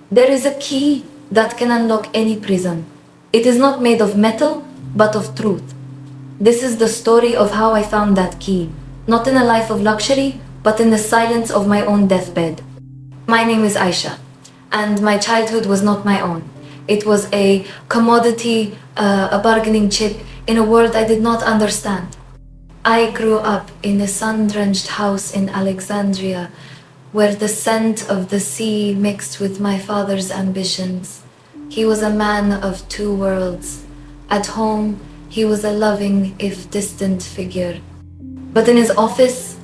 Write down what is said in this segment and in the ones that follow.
There is a key that can unlock any prison. It is not made of metal, but of truth. This is the story of how I found that key, not in a life of luxury, but in the silence of my own deathbed. My name is Aisha, and my childhood was not my own. It was a commodity, a bargaining chip in a world I did not understand. I grew up in a sun-drenched house in Alexandria, where the scent of the sea mixed with my father's ambitions. He was a man of two worlds. At home, he was a loving, if distant figure. But in his office,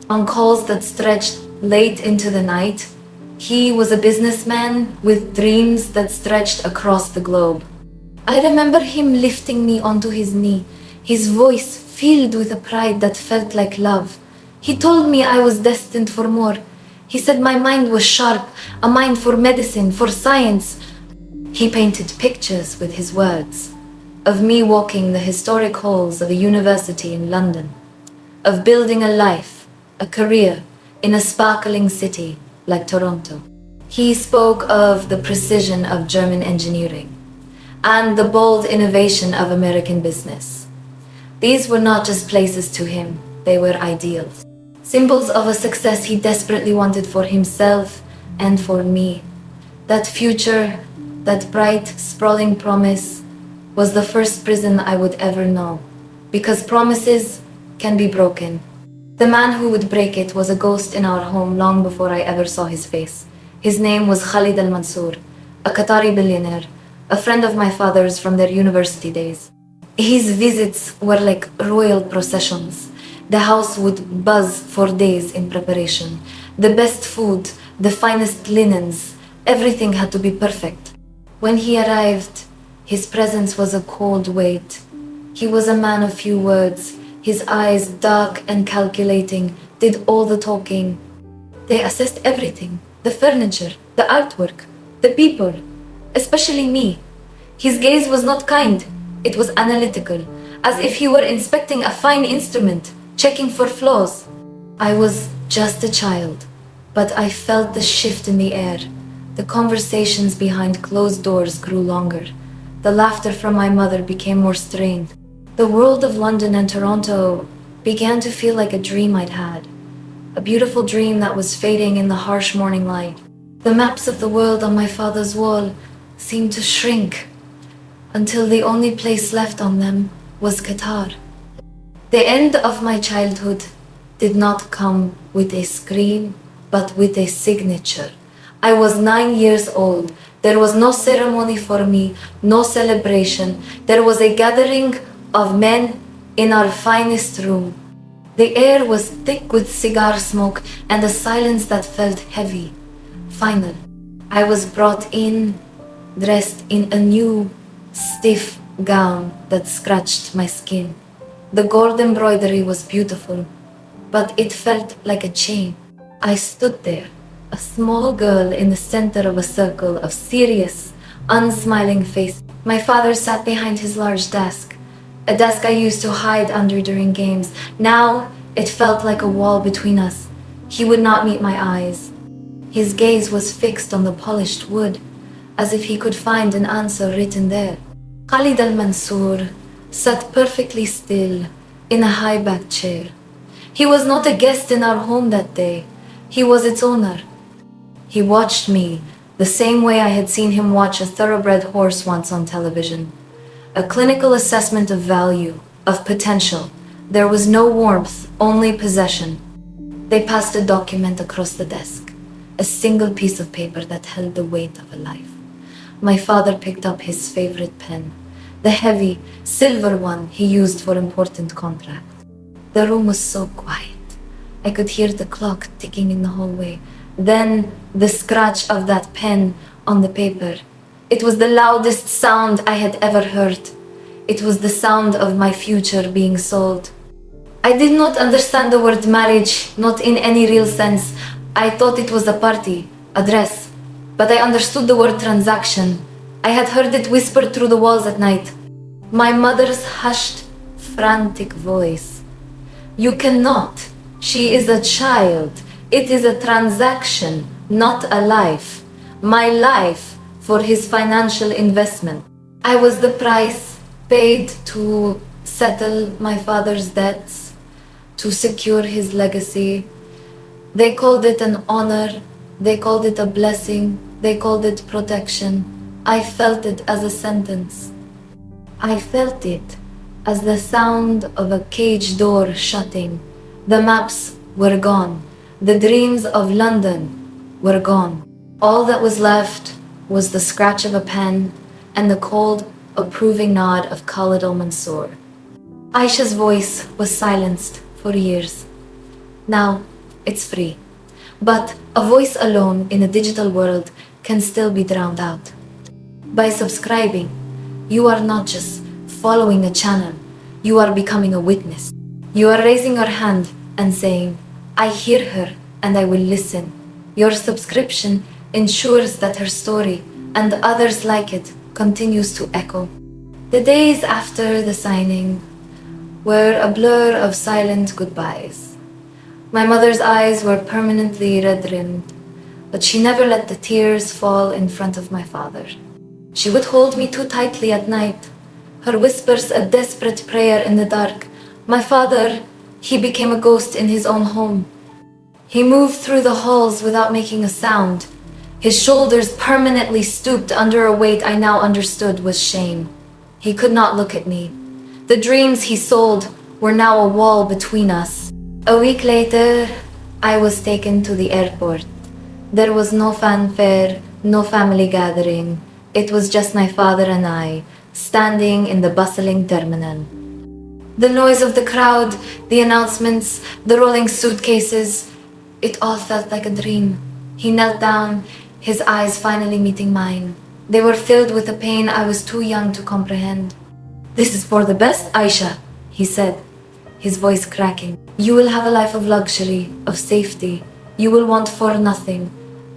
on calls that stretched late into the night, he was a businessman with dreams that stretched across the globe. I remember him lifting me onto his knee, his voice filled with a pride that felt like love. He told me I was destined for more. He said my mind was sharp, a mind for medicine, for science. He painted pictures with his words, of me walking the historic halls of a university in London, of building a life, a career in a sparkling city like Toronto. He spoke of the precision of German engineering and the bold innovation of American business. These were not just places to him, they were ideals. Symbols of a success he desperately wanted for himself and for me. That future, that bright, sprawling promise, was the first prison I would ever know, because promises can be broken. The man who would break it was a ghost in our home long before I ever saw his face. His name was Khalid al-Mansour, a Qatari billionaire, a friend of my father's from their university days. His visits were like royal processions. The house would buzz for days in preparation. The best food, the finest linens, everything had to be perfect. When he arrived, his presence was a cold weight. He was a man of few words. His eyes, dark and calculating, did all the talking. They assessed everything, the furniture, the artwork, the people, especially me. His gaze was not kind, it was analytical, as if he were inspecting a fine instrument, checking for flaws. I was just a child, but I felt the shift in the air. The conversations behind closed doors grew longer. The laughter from my mother became more strained. The world of London and Toronto began to feel like a dream I'd had. A beautiful dream that was fading in the harsh morning light. The maps of the world on my father's wall seemed to shrink until the only place left on them was Qatar. The end of my childhood did not come with a scream, but with a signature. I was 9 years old. There was no ceremony for me, no celebration. There was a gathering of men in our finest room. The air was thick with cigar smoke and a silence that felt heavy, final. I was brought in, dressed in a new, stiff gown that scratched my skin. The gold embroidery was beautiful, but it felt like a chain. I stood there, a small girl in the center of a circle of serious, unsmiling faces. My father sat behind his large desk, a desk I used to hide under during games. Now it felt like a wall between us. He would not meet my eyes. His gaze was fixed on the polished wood, as if he could find an answer written there. Khalid al-Mansour sat perfectly still in a high-backed chair. He was not a guest in our home that day. He was its owner. He watched me the same way I had seen him watch a thoroughbred horse once on television. A clinical assessment of value, of potential. There was no warmth, only possession. They passed a document across the desk, a single piece of paper that held the weight of a life. My father picked up his favorite pen, the heavy, silver one he used for important contracts. The room was so quiet. I could hear the clock ticking in the hallway, then the scratch of that pen on the paper. It was the loudest sound I had ever heard. It was the sound of my future being sold. I did not understand the word marriage, not in any real sense. I thought it was a party, a dress. But I understood the word transaction. I had heard it whispered through the walls at night. My mother's hushed, frantic voice. You cannot. She is a child. It is a transaction, not a life. my life for his financial investment. I was the price paid to settle my father's debts, to secure his legacy. They called it an honor, they called it a blessing, they called it protection. I felt it as a sentence. I felt it as the sound of a cage door shutting. The maps were gone. The dreams of London were gone. All that was left was the scratch of a pen and the cold, approving nod of Khalid al-Mansour. Aisha's voice was silenced for years. Now it's free. But a voice alone in a digital world can still be drowned out. By subscribing, you are not just following a channel, you are becoming a witness. You are raising your hand and saying, I hear her and I will listen. Your subscription ensures that her story and others like it continues to echo. The days after the signing were a blur of silent goodbyes. My mother's eyes were permanently red-rimmed, but she never let the tears fall in front of my father. She would hold me too tightly at night, her whispers a desperate prayer in the dark. My father, he became a ghost in his own home. He moved through the halls without making a sound. His shoulders permanently stooped under a weight I now understood was shame. He could not look at me. The dreams he sold were now a wall between us. A week later, I was taken to the airport. There was no fanfare, no family gathering. It was just my father and I, standing in the bustling terminal. The noise of the crowd, the announcements, the rolling suitcases, it all felt like a dream. He knelt down, his eyes finally meeting mine. They were filled with a pain I was too young to comprehend. This is for the best, Aisha, he said, his voice cracking. You will have a life of luxury, of safety. You will want for nothing.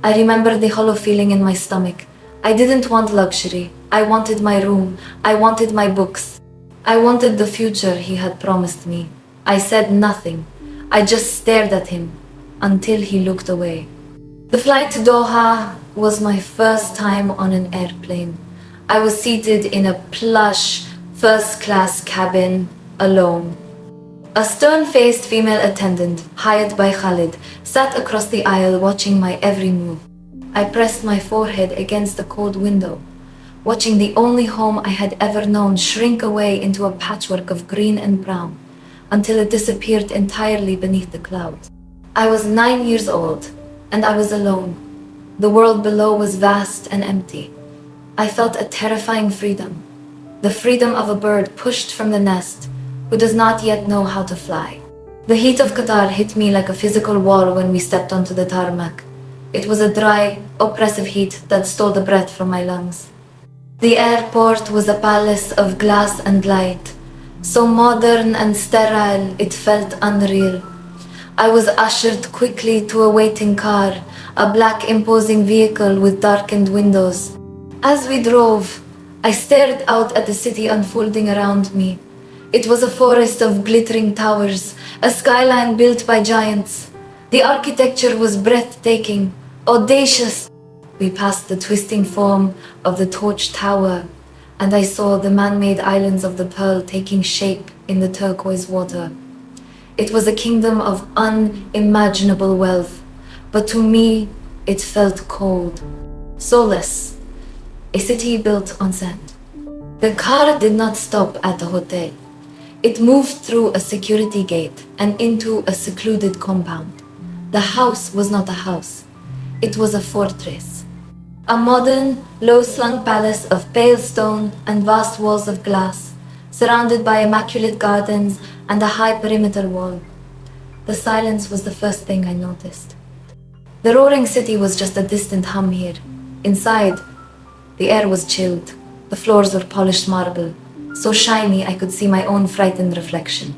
I remember the hollow feeling in my stomach. I didn't want luxury. I wanted my room. I wanted my books. I wanted the future he had promised me. I said nothing. I just stared at him until he looked away. The flight to Doha was my first time on an airplane. I was seated in a plush first-class cabin alone. A stern-faced female attendant, hired by Khalid, sat across the aisle watching my every move. I pressed my forehead against the cold window, watching the only home I had ever known shrink away into a patchwork of green and brown, until it disappeared entirely beneath the clouds. I was 9 years old, and I was alone. The world below was vast and empty. I felt a terrifying freedom, the freedom of a bird pushed from the nest, who does not yet know how to fly. The heat of Qatar hit me like a physical wall when we stepped onto the tarmac. It was a dry, oppressive heat that stole the breath from my lungs. The airport was a palace of glass and light, so modern and sterile it felt unreal. I was ushered quickly to a waiting car, a black imposing vehicle with darkened windows. As we drove, I stared out at the city unfolding around me. It was a forest of glittering towers, a skyline built by giants. The architecture was breathtaking, audacious. We passed the twisting form of the Torch Tower, and I saw the man-made islands of the Pearl taking shape in the turquoise water. It was a kingdom of unimaginable wealth, but to me, it felt cold, soulless, a city built on sand. The car did not stop at the hotel. It moved through a security gate and into a secluded compound. The house was not a house. It was a fortress. A modern, low-slung palace of pale stone and vast walls of glass, surrounded by immaculate gardens and a high perimeter wall. The silence was the first thing I noticed. The roaring city was just a distant hum here. Inside, the air was chilled. The floors were polished marble, so shiny I could see my own frightened reflection.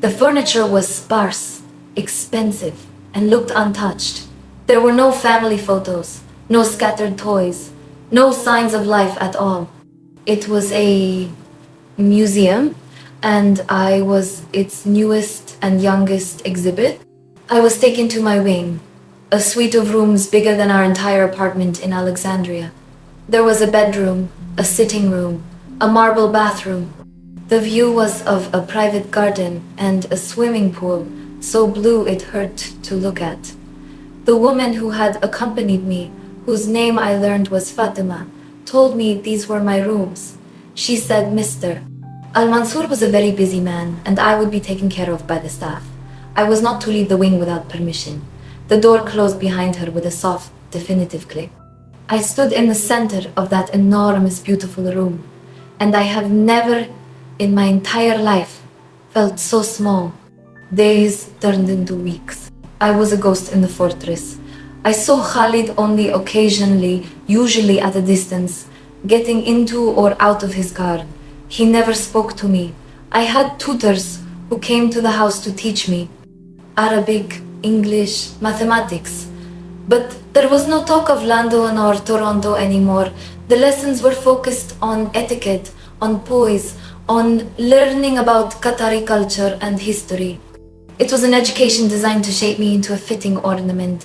The furniture was sparse, expensive, and looked untouched. There were no family photos, no scattered toys, no signs of life at all. It was a museum, and I was its newest and youngest exhibit. I was taken to my wing, a suite of rooms bigger than our entire apartment in Alexandria. There was a bedroom, a sitting room, a marble bathroom. The view was of a private garden and a swimming pool, so blue it hurt to look at. The woman who had accompanied me, whose name I learned was Fatima, told me these were my rooms. She said, "Mr. Al-Mansur was a very busy man, and I would be taken care of by the staff. I was not to leave the wing without permission." The door closed behind her with a soft, definitive click. I stood in the center of that enormous, beautiful room, and I have never in my entire life felt so small. Days turned into weeks. I was a ghost in the fortress. I saw Khalid only occasionally, usually at a distance, getting into or out of his car. He never spoke to me. I had tutors who came to the house to teach me Arabic, English, mathematics. But there was no talk of London or Toronto anymore. The lessons were focused on etiquette, on poise, on learning about Qatari culture and history. It was an education designed to shape me into a fitting ornament.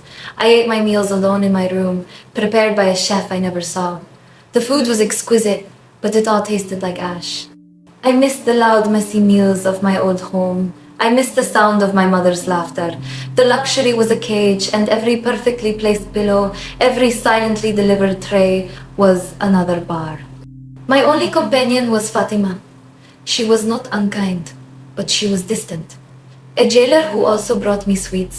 I ate my meals alone in my room, prepared by a chef I never saw. The food was exquisite, but it all tasted like ash. I missed the loud, messy meals of my old home. I missed the sound of my mother's laughter. The luxury was a cage, and every perfectly placed pillow, every silently delivered tray was another bar. My only companion was Fatima. She was not unkind, but she was distant. A jailer who also brought me sweets.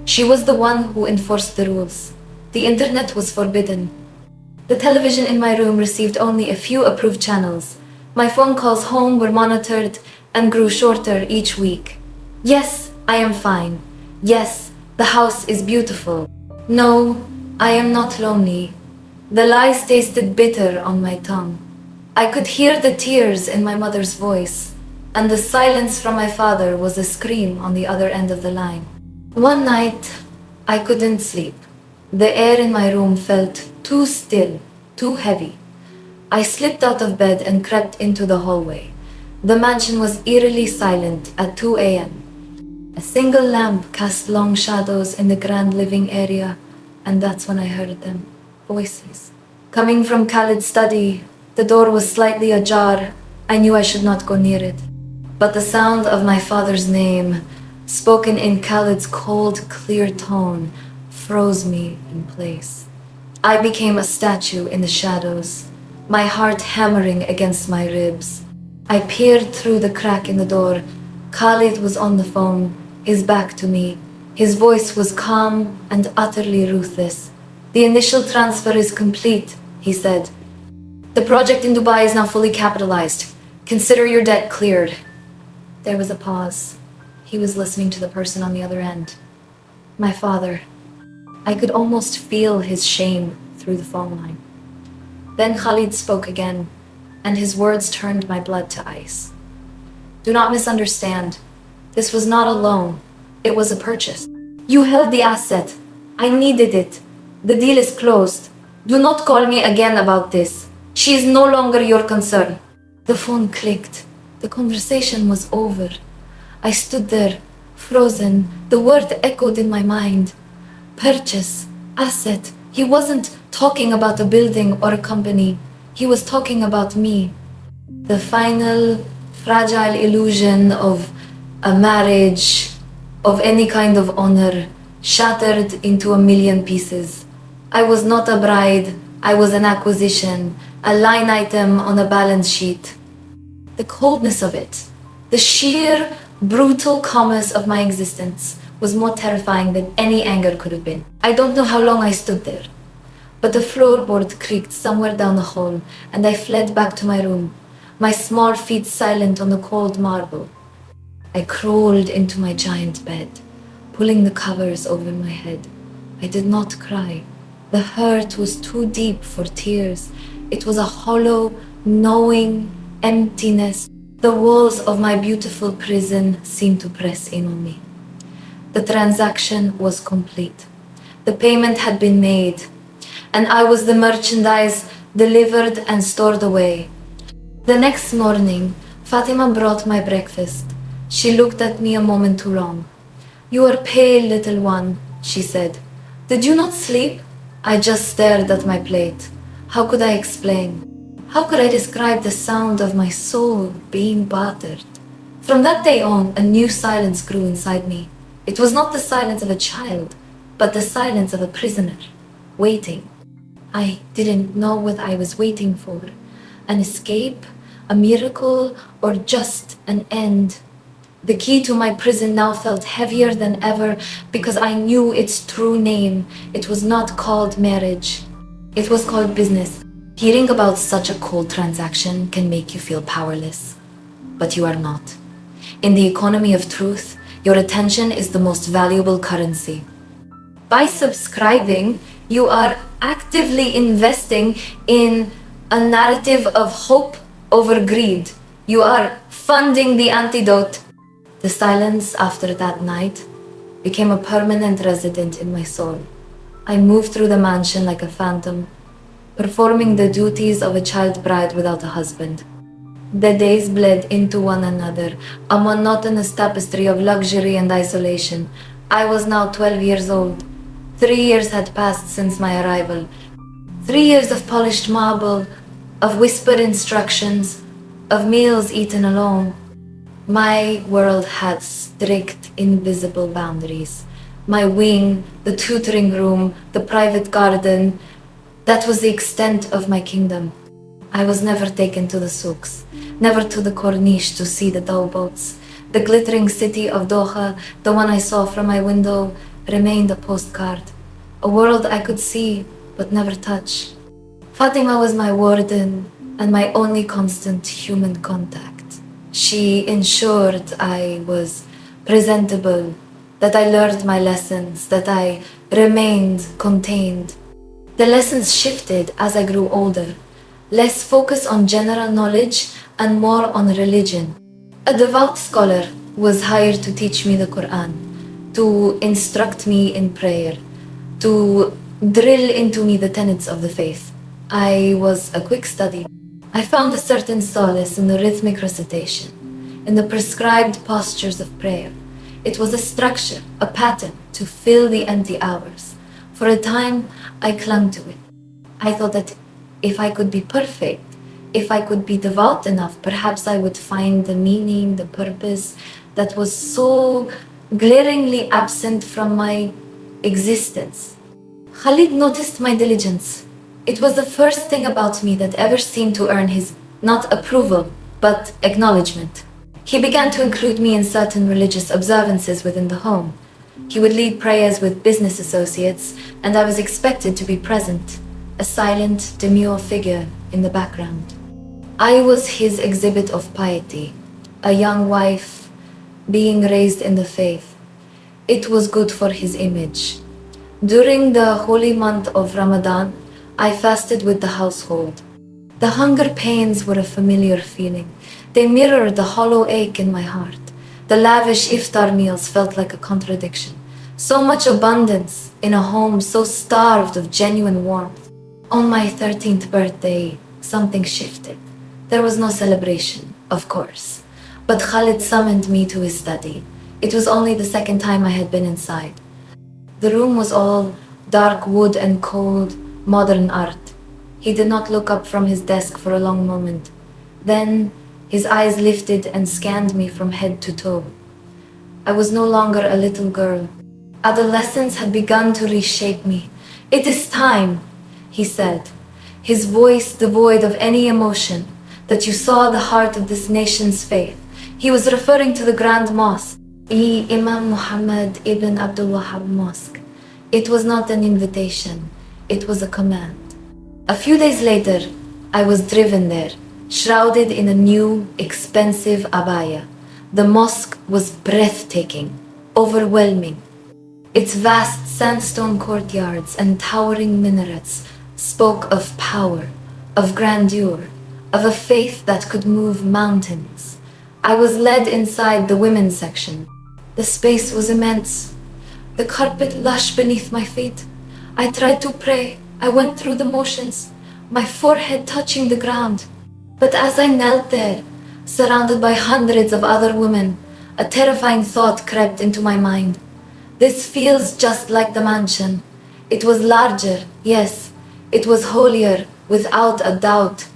She was the one who enforced the rules. The internet was forbidden. The television in my room received only a few approved channels. My phone calls home were monitored and grew shorter each week. Yes, I am fine. Yes, the house is beautiful. No, I am not lonely. The lies tasted bitter on my tongue. I could hear the tears in my mother's voice, and the silence from my father was a scream on the other end of the line. One night, I couldn't sleep. The air in my room felt too still, too heavy. I slipped out of bed and crept into the hallway. The mansion was eerily silent at 2 a.m. A single lamp cast long shadows in the grand living area, and that's when I heard them. Voices. Coming from Khalid's study, the door was slightly ajar. I knew I should not go near it. But the sound of my father's name, spoken in Khalid's cold, clear tone, froze me in place. I became a statue in the shadows, my heart hammering against my ribs. I peered through the crack in the door. Khalid was on the phone, his back to me. His voice was calm and utterly ruthless. "The initial transfer is complete," he said. "The project in Dubai is now fully capitalized. Consider your debt cleared." There was a pause. He was listening to the person on the other end. My father. I could almost feel his shame through the phone line. Then Khalid spoke again, and his words turned my blood to ice. "Do not misunderstand. This was not a loan. It was a purchase. You held the asset. I needed it. The deal is closed. Do not call me again about this. She is no longer your concern." The phone clicked. The conversation was over. I stood there, frozen. The word echoed in my mind. Purchase, asset. He wasn't talking about a building or a company. He was talking about me. The final, fragile illusion of a marriage, of any kind of honor, shattered into a million pieces. I was not a bride. I was an acquisition, a line item on a balance sheet. The coldness of it, the sheer, brutal calmness of my existence was more terrifying than any anger could have been. I don't know how long I stood there, but the floorboard creaked somewhere down the hall, and I fled back to my room, my small feet silent on the cold marble. I crawled into my giant bed, pulling the covers over my head. I did not cry. The hurt was too deep for tears. It was a hollow, knowing emptiness. The walls of my beautiful prison seemed to press in on me. The transaction was complete. The payment had been made, and I was the merchandise delivered and stored away. The next morning, Fatima brought my breakfast. She looked at me a moment too long. "You are pale, little one," she said. Did you not sleep? I just stared at my plate. How could I explain? How could I describe the sound of my soul being battered? From that day on, a new silence grew inside me. It was not the silence of a child, but the silence of a prisoner, waiting. I didn't know what I was waiting for. An escape, a miracle, or just an end. The key to my prison now felt heavier than ever because I knew its true name. It was not called marriage. It was called business. Hearing about such a cold transaction can make you feel powerless, but you are not. In the economy of truth, your attention is the most valuable currency. By subscribing, you are actively investing in a narrative of hope over greed. You are funding the antidote. The silence after that night became a permanent resident in my soul. I moved through the mansion like a phantom, performing the duties of a child bride without a husband. The days bled into one another, a monotonous tapestry of luxury and isolation. I was now 12 years old. 3 years had passed since my arrival. 3 years of polished marble, of whispered instructions, of meals eaten alone. My world had strict, invisible boundaries. My wing, the tutoring room, the private garden, that was the extent of my kingdom. I was never taken to the souks, never to the Corniche to see the towboats. The glittering city of Doha, the one I saw from my window, remained a postcard, a world I could see but never touch. Fatima was my warden and my only constant human contact. She ensured I was presentable, that I learned my lessons, that I remained contained. The lessons shifted as I grew older, less focus on general knowledge and more on religion. A devout scholar was hired to teach me the Quran, to instruct me in prayer, to drill into me the tenets of the faith. I was a quick study. I found a certain solace in the rhythmic recitation, in the prescribed postures of prayer. It was a structure, a pattern to fill the empty hours. For a time, I clung to it. I thought that if I could be perfect, if I could be devout enough, perhaps I would find the meaning, the purpose that was so glaringly absent from my existence. Khalid noticed my diligence. It was the first thing about me that ever seemed to earn his, not approval, but acknowledgement. He began to include me in certain religious observances within the home. He would lead prayers with business associates, and I was expected to be present, a silent, demure figure in the background. I was his exhibit of piety, a young wife being raised in the faith. It was good for his image. During the holy month of Ramadan, I fasted with the household. The hunger pains were a familiar feeling. They mirrored the hollow ache in my heart. The lavish iftar meals felt like a contradiction. So much abundance in a home so starved of genuine warmth. On my 13th birthday, something shifted. There was no celebration, of course, but Khalid summoned me to his study. It was only the second time I had been inside. The room was all dark wood and cold, modern art. He did not look up from his desk for a long moment. Then his eyes lifted and scanned me from head to toe. I was no longer a little girl. Adolescence had begun to reshape me. "It is time," he said, his voice devoid of any emotion, "that you saw the heart of this nation's faith." He was referring to the Grand Mosque, the Imam Muhammad ibn Abdul Wahhab Mosque. It was not an invitation, it was a command. A few days later, I was driven there, shrouded in a new, expensive abaya. The mosque was breathtaking, overwhelming. Its vast sandstone courtyards and towering minarets spoke of power, of grandeur, of a faith that could move mountains. I was led inside the women's section. The space was immense, the carpet lush beneath my feet. I tried to pray. I went through the motions, my forehead touching the ground. But as I knelt there, surrounded by hundreds of other women, a terrifying thought crept into my mind. This feels just like the mansion. It was larger, yes. It was holier, without a doubt.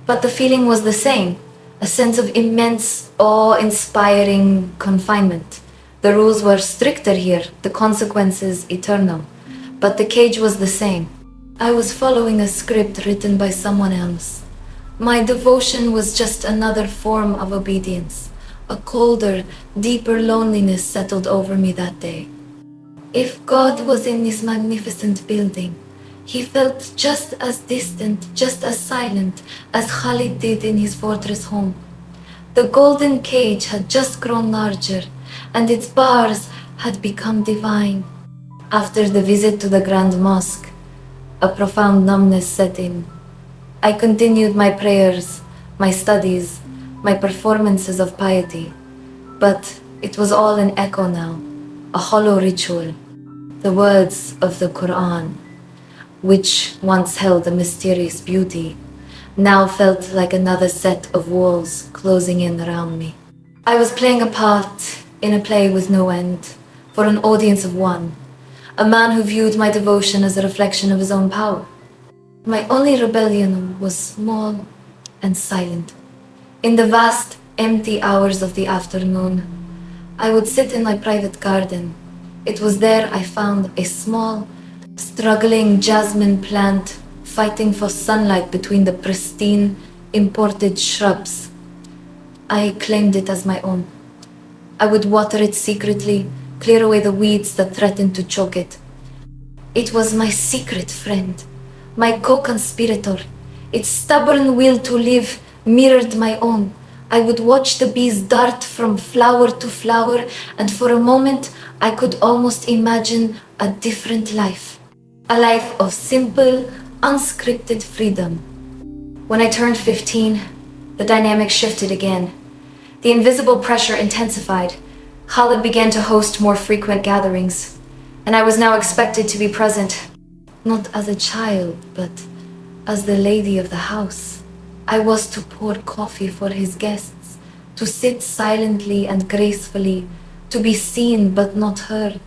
But the feeling was the same, a sense of immense, awe-inspiring confinement. The rules were stricter here, the consequences eternal. But the cage was the same. I was following a script written by someone else. My devotion was just another form of obedience. A colder, deeper loneliness settled over me that day. If God was in this magnificent building, he felt just as distant, just as silent as Khalid did in his fortress home. The golden cage had just grown larger, and its bars had become divine. After the visit to the Grand Mosque, a profound numbness set in. I continued my prayers, my studies, my performances of piety. But it was all an echo now, a hollow ritual. The words of the Quran, which once held a mysterious beauty, now felt like another set of walls closing in around me. I was playing a part in a play with no end, for an audience of one, a man who viewed my devotion as a reflection of his own power. My only rebellion was small and silent. In the vast, empty hours of the afternoon, I would sit in my private garden. It was there I found a small, struggling jasmine plant fighting for sunlight between the pristine, imported shrubs. I claimed it as my own. I would water it secretly, clear away the weeds that threatened to choke it. It was my secret friend, my co-conspirator. Its stubborn will to live mirrored my own. I would watch the bees dart from flower to flower, and for a moment I could almost imagine a different life. A life of simple, unscripted freedom. When I turned 15, the dynamic shifted again. The invisible pressure intensified. Khalid began to host more frequent gatherings, and I was now expected to be present, not as a child, but as the lady of the house. I was to pour coffee for his guests, to sit silently and gracefully, to be seen but not heard.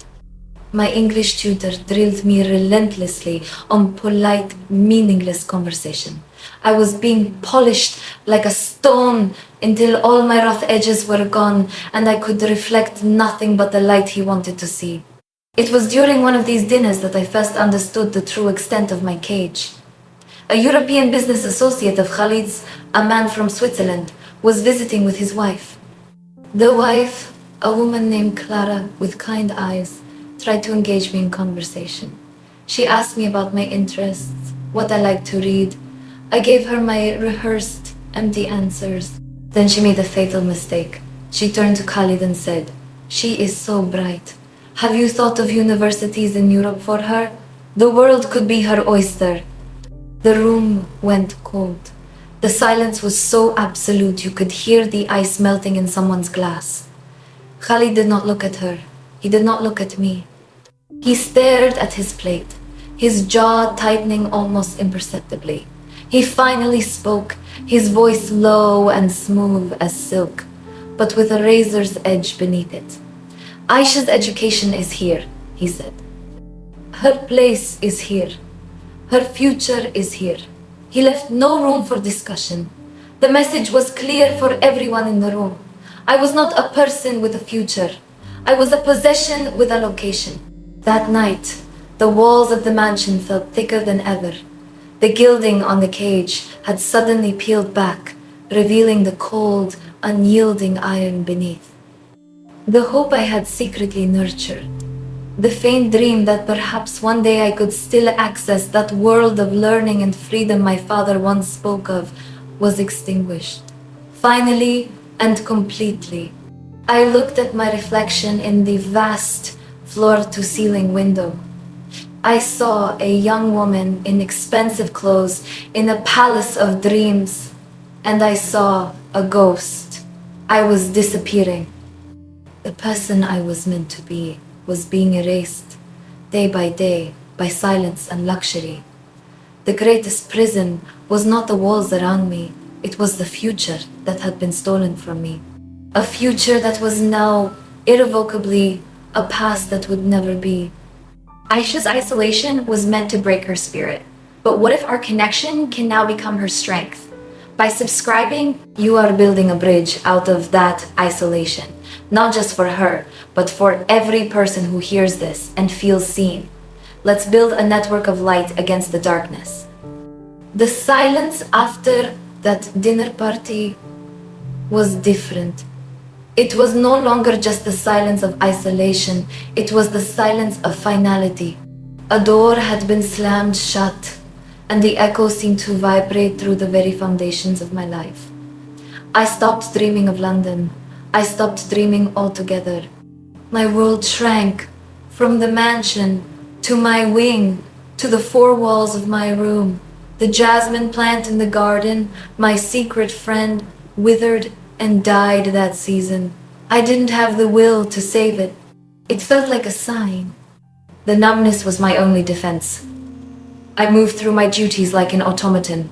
My English tutor drilled me relentlessly on polite, meaningless conversation. I was being polished like a stone until all my rough edges were gone and I could reflect nothing but the light he wanted to see. It was during one of these dinners that I first understood the true extent of my cage. A European business associate of Khalid's, a man from Switzerland, was visiting with his wife. The wife, a woman named Clara with kind eyes, tried to engage me in conversation. She asked me about my interests, what I liked to read. I gave her my rehearsed, empty answers. Then she made a fatal mistake. She turned to Khalid and said, "She is so bright. Have you thought of universities in Europe for her? The world could be her oyster." The room went cold. The silence was so absolute you could hear the ice melting in someone's glass. Khalid did not look at her. He did not look at me. He stared at his plate, his jaw tightening almost imperceptibly. He finally spoke, his voice low and smooth as silk, but with a razor's edge beneath it. "Aisha's education is here," he said. "Her place is here. Her future is here." He left no room for discussion. The message was clear for everyone in the room. I was not a person with a future. I was a possession with a location. That night, the walls of the mansion felt thicker than ever. The gilding on the cage had suddenly peeled back, revealing the cold, unyielding iron beneath. The hope I had secretly nurtured, the faint dream that perhaps one day I could still access that world of learning and freedom my father once spoke of, was extinguished. Finally and completely, I looked at my reflection in the vast floor-to-ceiling window. I saw a young woman in expensive clothes in a palace of dreams, and I saw a ghost. I was disappearing. The person I was meant to be was being erased, day by silence and luxury. The greatest prison was not the walls around me, it was the future that had been stolen from me. A future that was now irrevocably a past that would never be. Aisha's isolation was meant to break her spirit. But what if our connection can now become her strength? By subscribing, you are building a bridge out of that isolation, not just for her, but for every person who hears this and feels seen. Let's build a network of light against the darkness. The silence after that dinner party was different. It was no longer just the silence of isolation, it was the silence of finality. A door had been slammed shut, and the echo seemed to vibrate through the very foundations of my life. I stopped dreaming of London. I stopped dreaming altogether. My world shrank from the mansion to my wing to the four walls of my room. The jasmine plant in the garden, my secret friend, withered and died that season. I didn't have the will to save it. It felt like a sign. The numbness was my only defense. I moved through my duties like an automaton.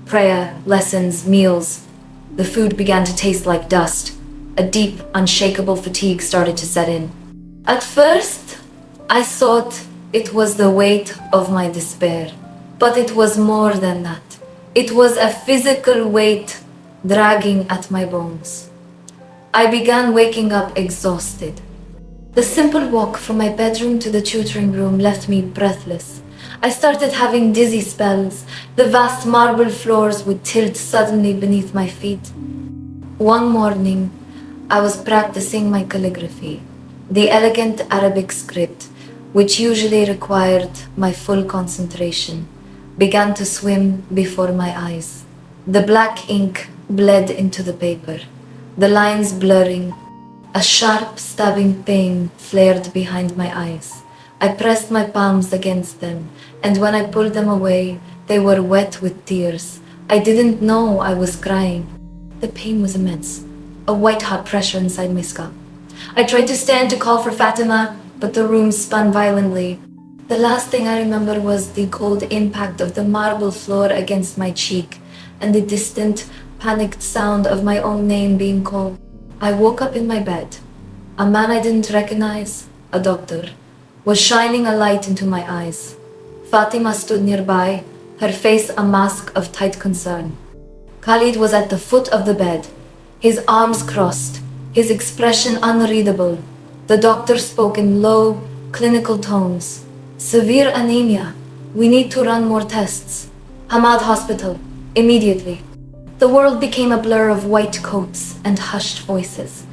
Prayer, lessons, meals. The food began to taste like dust. A deep, unshakable fatigue started to set in. At first, I thought it was the weight of my despair. But it was more than that. It was a physical weight dragging at my bones. I began waking up exhausted. The simple walk from my bedroom to the tutoring room left me breathless. I started having dizzy spells. The vast marble floors would tilt suddenly beneath my feet. One morning, I was practicing my calligraphy, the elegant Arabic script, which usually required my full concentration, began to swim before my eyes. The black ink bled into the paper, the lines blurring. A sharp stabbing pain flared behind my eyes. I pressed my palms against them, and when I pulled them away, they were wet with tears. I didn't know I was crying. The pain was immense, a white-hot pressure inside my skull. I tried to stand to call for Fatima, but the room spun violently. The last thing I remember was the cold impact of the marble floor against my cheek, and the distant, panicked sound of my own name being called. I woke up in my bed. A man I didn't recognize, a doctor, was shining a light into my eyes. Fatima stood nearby, her face a mask of tight concern. Khalid was at the foot of the bed, his arms crossed, his expression unreadable. The doctor spoke in low, clinical tones. Severe anemia. We need to run more tests. Hamad Hospital, immediately. The world became a blur of white coats and hushed voices.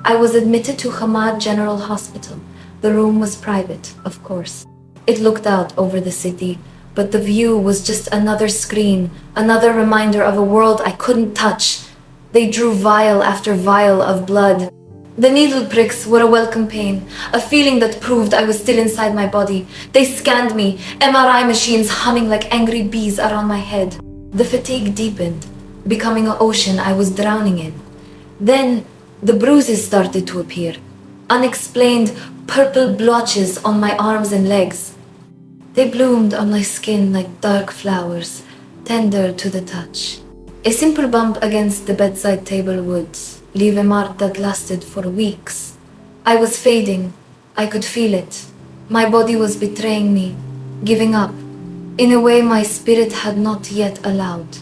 I was admitted to Hamad General Hospital. The room was private, of course. It looked out over the city, but the view was just another screen, another reminder of a world I couldn't touch. They drew vial after vial of blood. The needle pricks were a welcome pain, a feeling that proved I was still inside my body. They scanned me, MRI machines humming like angry bees around my head. The fatigue deepened, becoming an ocean I was drowning in. Then the bruises started to appear, unexplained purple blotches on my arms and legs. They bloomed on my skin like dark flowers, tender to the touch. A simple bump against the bedside table would leave a mark that lasted for weeks. I was fading. I could feel it. My body was betraying me, giving up, in a way my spirit had not yet allowed.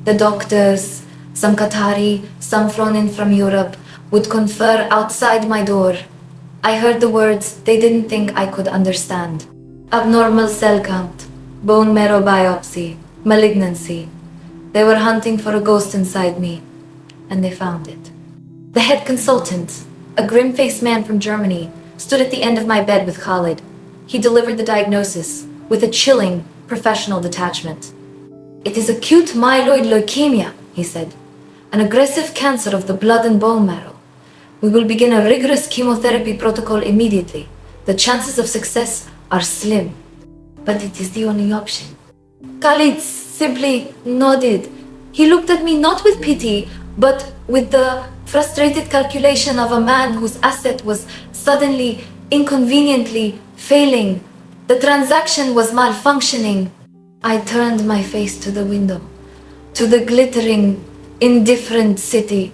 The doctors, some Qatari, some flown in from Europe, would confer outside my door. I heard the words they didn't think I could understand. Abnormal cell count, bone marrow biopsy, malignancy. They were hunting for a ghost inside me, and they found it. The head consultant, a grim-faced man from Germany, stood at the end of my bed with Khalid. He delivered the diagnosis with a chilling, professional detachment. "It is acute myeloid leukemia," he said, "an aggressive cancer of the blood and bone marrow. We will begin a rigorous chemotherapy protocol immediately. The chances of success are slim, but it is the only option." Khalid simply nodded. He looked at me not with pity, but with the frustrated calculation of a man whose asset was suddenly, inconveniently failing. The transaction was malfunctioning. I turned my face to the window, to the glittering, indifferent city.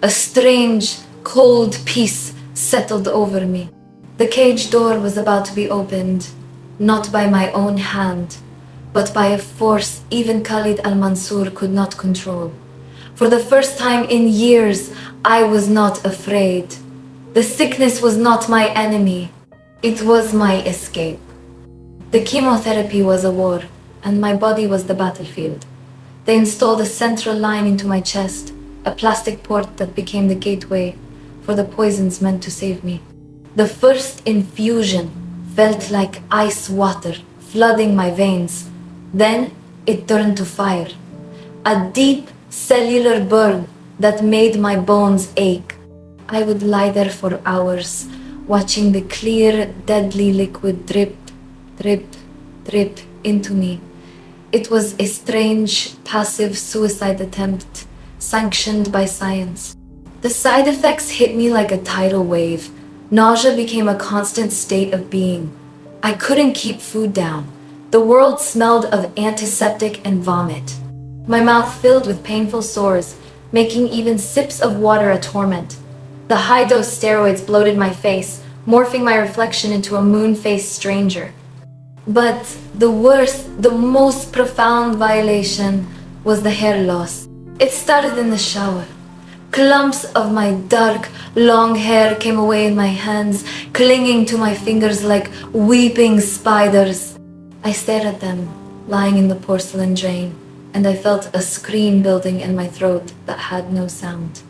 A strange, cold peace settled over me. The cage door was about to be opened. not by my own hand, but by a force even Khalid al-Mansour could not control. For the first time in years, I was not afraid. The sickness was not my enemy. It was my escape. The chemotherapy was a war, and my body was the battlefield. They installed a central line into my chest, a plastic port that became the gateway for the poisons meant to save me. The first infusion felt like ice water flooding my veins. Then it turned to fire, a deep cellular burn that made my bones ache. I would lie there for hours, watching the clear, deadly liquid drip, drip, drip into me. It was a strange, passive suicide attempt, sanctioned by science. The side effects hit me like a tidal wave. Nausea became a constant state of being. I couldn't keep food down. The world smelled of antiseptic and vomit. My mouth filled with painful sores, making even sips of water a torment. The high-dose steroids bloated my face, morphing my reflection into a moon-faced stranger. But the worst, the most profound violation was the hair loss. It started in the shower. Clumps of my dark, long hair came away in my hands, clinging to my fingers like weeping spiders. I stared at them, lying in the porcelain drain, and I felt a scream building in my throat that had no sound.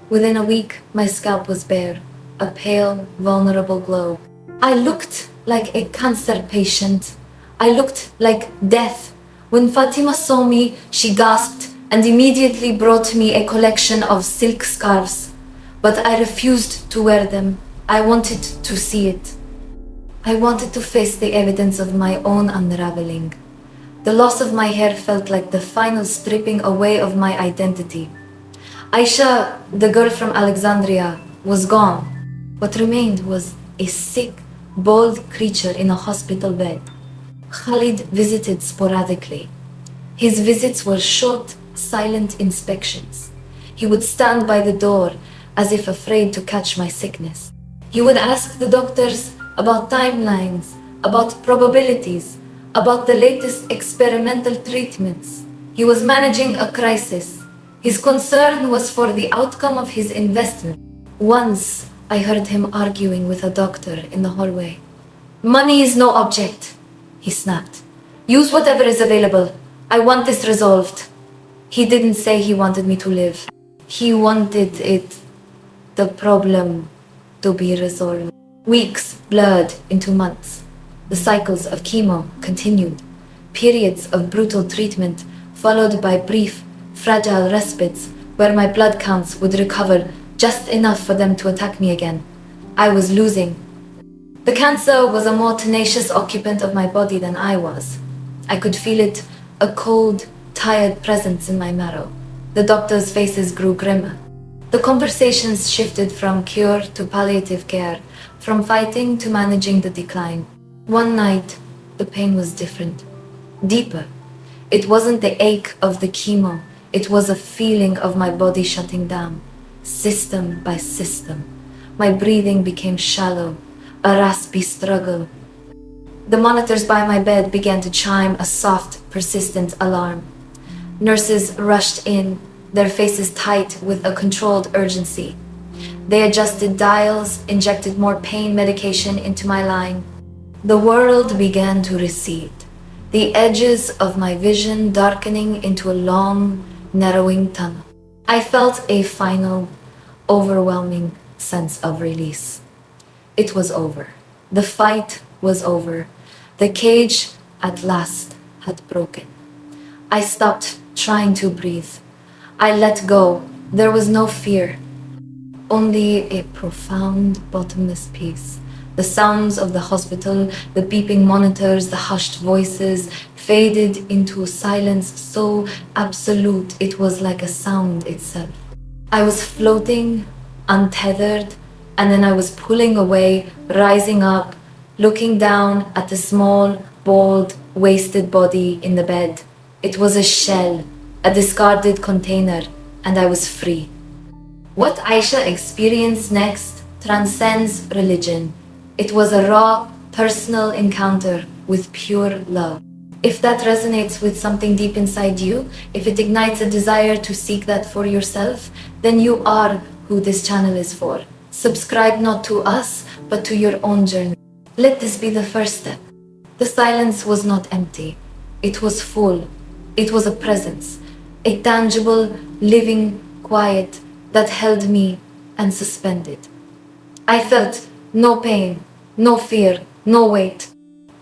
Within a week, my scalp was bare, a pale, vulnerable glow. I looked like a cancer patient. I looked like death. When Fatima saw me, she gasped and immediately brought me a collection of silk scarves. But I refused to wear them. I wanted to see it. I wanted to face the evidence of my own unraveling. The loss of my hair felt like the final stripping away of my identity. Aisha, the girl from Alexandria, was gone. What remained was a sick, bald creature in a hospital bed. Khalid visited sporadically. His visits were short, silent inspections. He would stand by the door as if afraid to catch my sickness. He would ask the doctors about timelines, about probabilities, about the latest experimental treatments. He was managing a crisis. His concern was for the outcome of his investment. Once, I heard him arguing with a doctor in the hallway. "Money is no object," he snapped. "Use whatever is available. I want this resolved." He didn't say he wanted me to live. He wanted the problem, to be resolved. Weeks blurred into months. The cycles of chemo continued. Periods of brutal treatment followed by brief, fragile respites where my blood counts would recover just enough for them to attack me again. I was losing. The cancer was a more tenacious occupant of my body than I was. I could feel it, a cold, tired presence in my marrow. The doctors' faces grew grimmer. The conversations shifted from cure to palliative care, from fighting to managing the decline. One night, the pain was different, deeper. It wasn't the ache of the chemo, it was a feeling of my body shutting down, system by system. My breathing became shallow, a raspy struggle. The monitors by my bed began to chime a soft, persistent alarm. Nurses rushed in, their faces tight with a controlled urgency. They adjusted dials, injected more pain medication into my line. The world began to recede, the edges of my vision darkening into a long, narrowing tunnel. I felt a final, overwhelming sense of release. It was over. The fight was over. The cage, at last, had broken. I stopped trying to breathe. I let go. There was no fear, only a profound, bottomless peace. The sounds of the hospital, the beeping monitors, the hushed voices faded into silence so absolute it was like a sound itself. I was floating, untethered, and then I was pulling away, rising up, looking down at the small, bald, wasted body in the bed. It was a shell, a discarded container, and I was free. What Aisha experienced next transcends religion. It was a raw, personal encounter with pure love. If that resonates with something deep inside you, if it ignites a desire to seek that for yourself, then you are who this channel is for. Subscribe not to us, but to your own journey. Let this be the first step. The silence was not empty. It was full. It was a presence, a tangible, living quiet that held me and suspended. I felt no pain, no fear, no weight.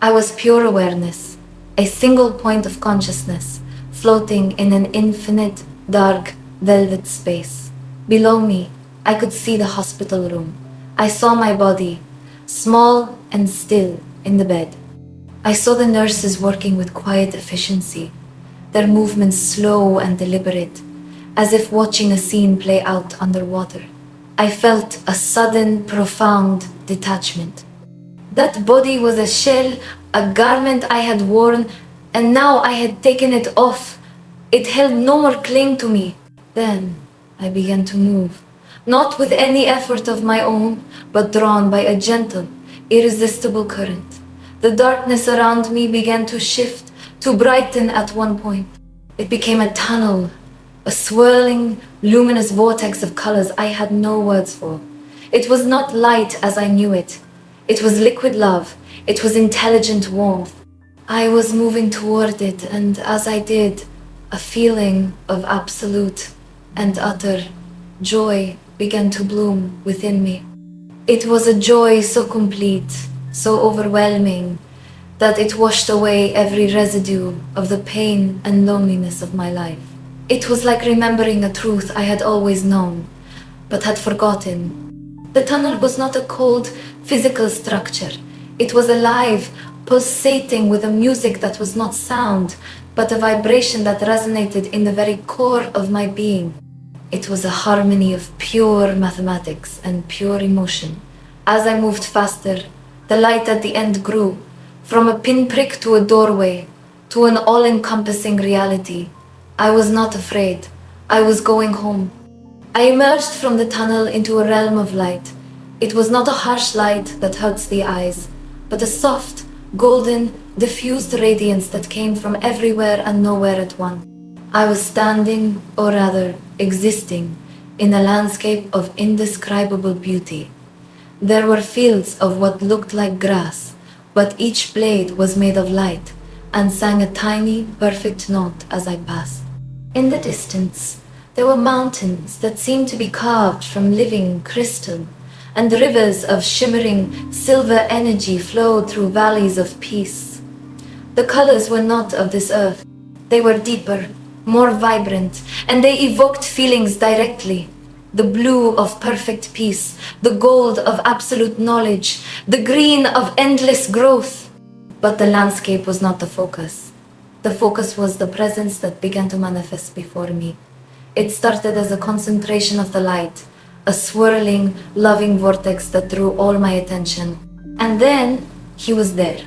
I was pure awareness, a single point of consciousness, floating in an infinite, dark, velvet space. Below me, I could see the hospital room. I saw my body, small and still, in the bed. I saw the nurses working with quiet efficiency, their movements slow and deliberate, as if watching a scene play out underwater. I felt a sudden, profound detachment. That body was a shell, a garment I had worn, and now I had taken it off. It held no more claim to me. Then I began to move, not with any effort of my own, but drawn by a gentle, irresistible current. The darkness around me began to shift, to brighten at one point. It became a tunnel, a swirling, luminous vortex of colors I had no words for. It was not light as I knew it. It was liquid love. It was intelligent warmth. I was moving toward it, and as I did, a feeling of absolute and utter joy began to bloom within me. It was a joy so complete, so overwhelming, that it washed away every residue of the pain and loneliness of my life. It was like remembering a truth I had always known, but had forgotten. The tunnel was not a cold, physical structure. It was alive, pulsating with a music that was not sound, but a vibration that resonated in the very core of my being. It was a harmony of pure mathematics and pure emotion. As I moved faster, the light at the end grew, from a pinprick to a doorway, to an all-encompassing reality. I was not afraid. I was going home. I emerged from the tunnel into a realm of light. It was not a harsh light that hurts the eyes, but a soft, golden, diffused radiance that came from everywhere and nowhere at once. I was standing, or rather, existing, in a landscape of indescribable beauty. There were fields of what looked like grass, but each blade was made of light and sang a tiny, perfect note as I passed. In the distance, there were mountains that seemed to be carved from living crystal, and rivers of shimmering silver energy flowed through valleys of peace. The colors were not of this earth. They were deeper, more vibrant, and they evoked feelings directly. The blue of perfect peace, the gold of absolute knowledge, the green of endless growth. But the landscape was not the focus. The focus was the presence that began to manifest before me. It started as a concentration of the light, a swirling, loving vortex that drew all my attention. And then he was there.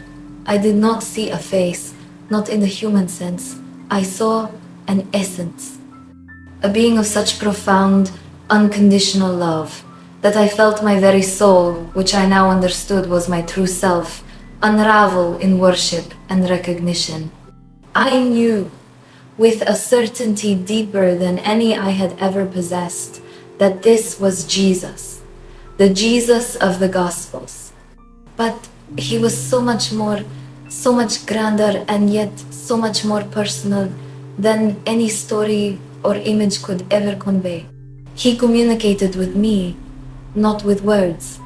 I did not see a face, not in the human sense. I saw an essence, a being of such profound, unconditional love that I felt my very soul, which I now understood was my true self, unravel in worship and recognition. I knew, with a certainty deeper than any I had ever possessed, that this was Jesus, the Jesus of the Gospels. But he was so much more, so much grander, and yet so much more personal than any story or image could ever convey. He communicated with me, not with words,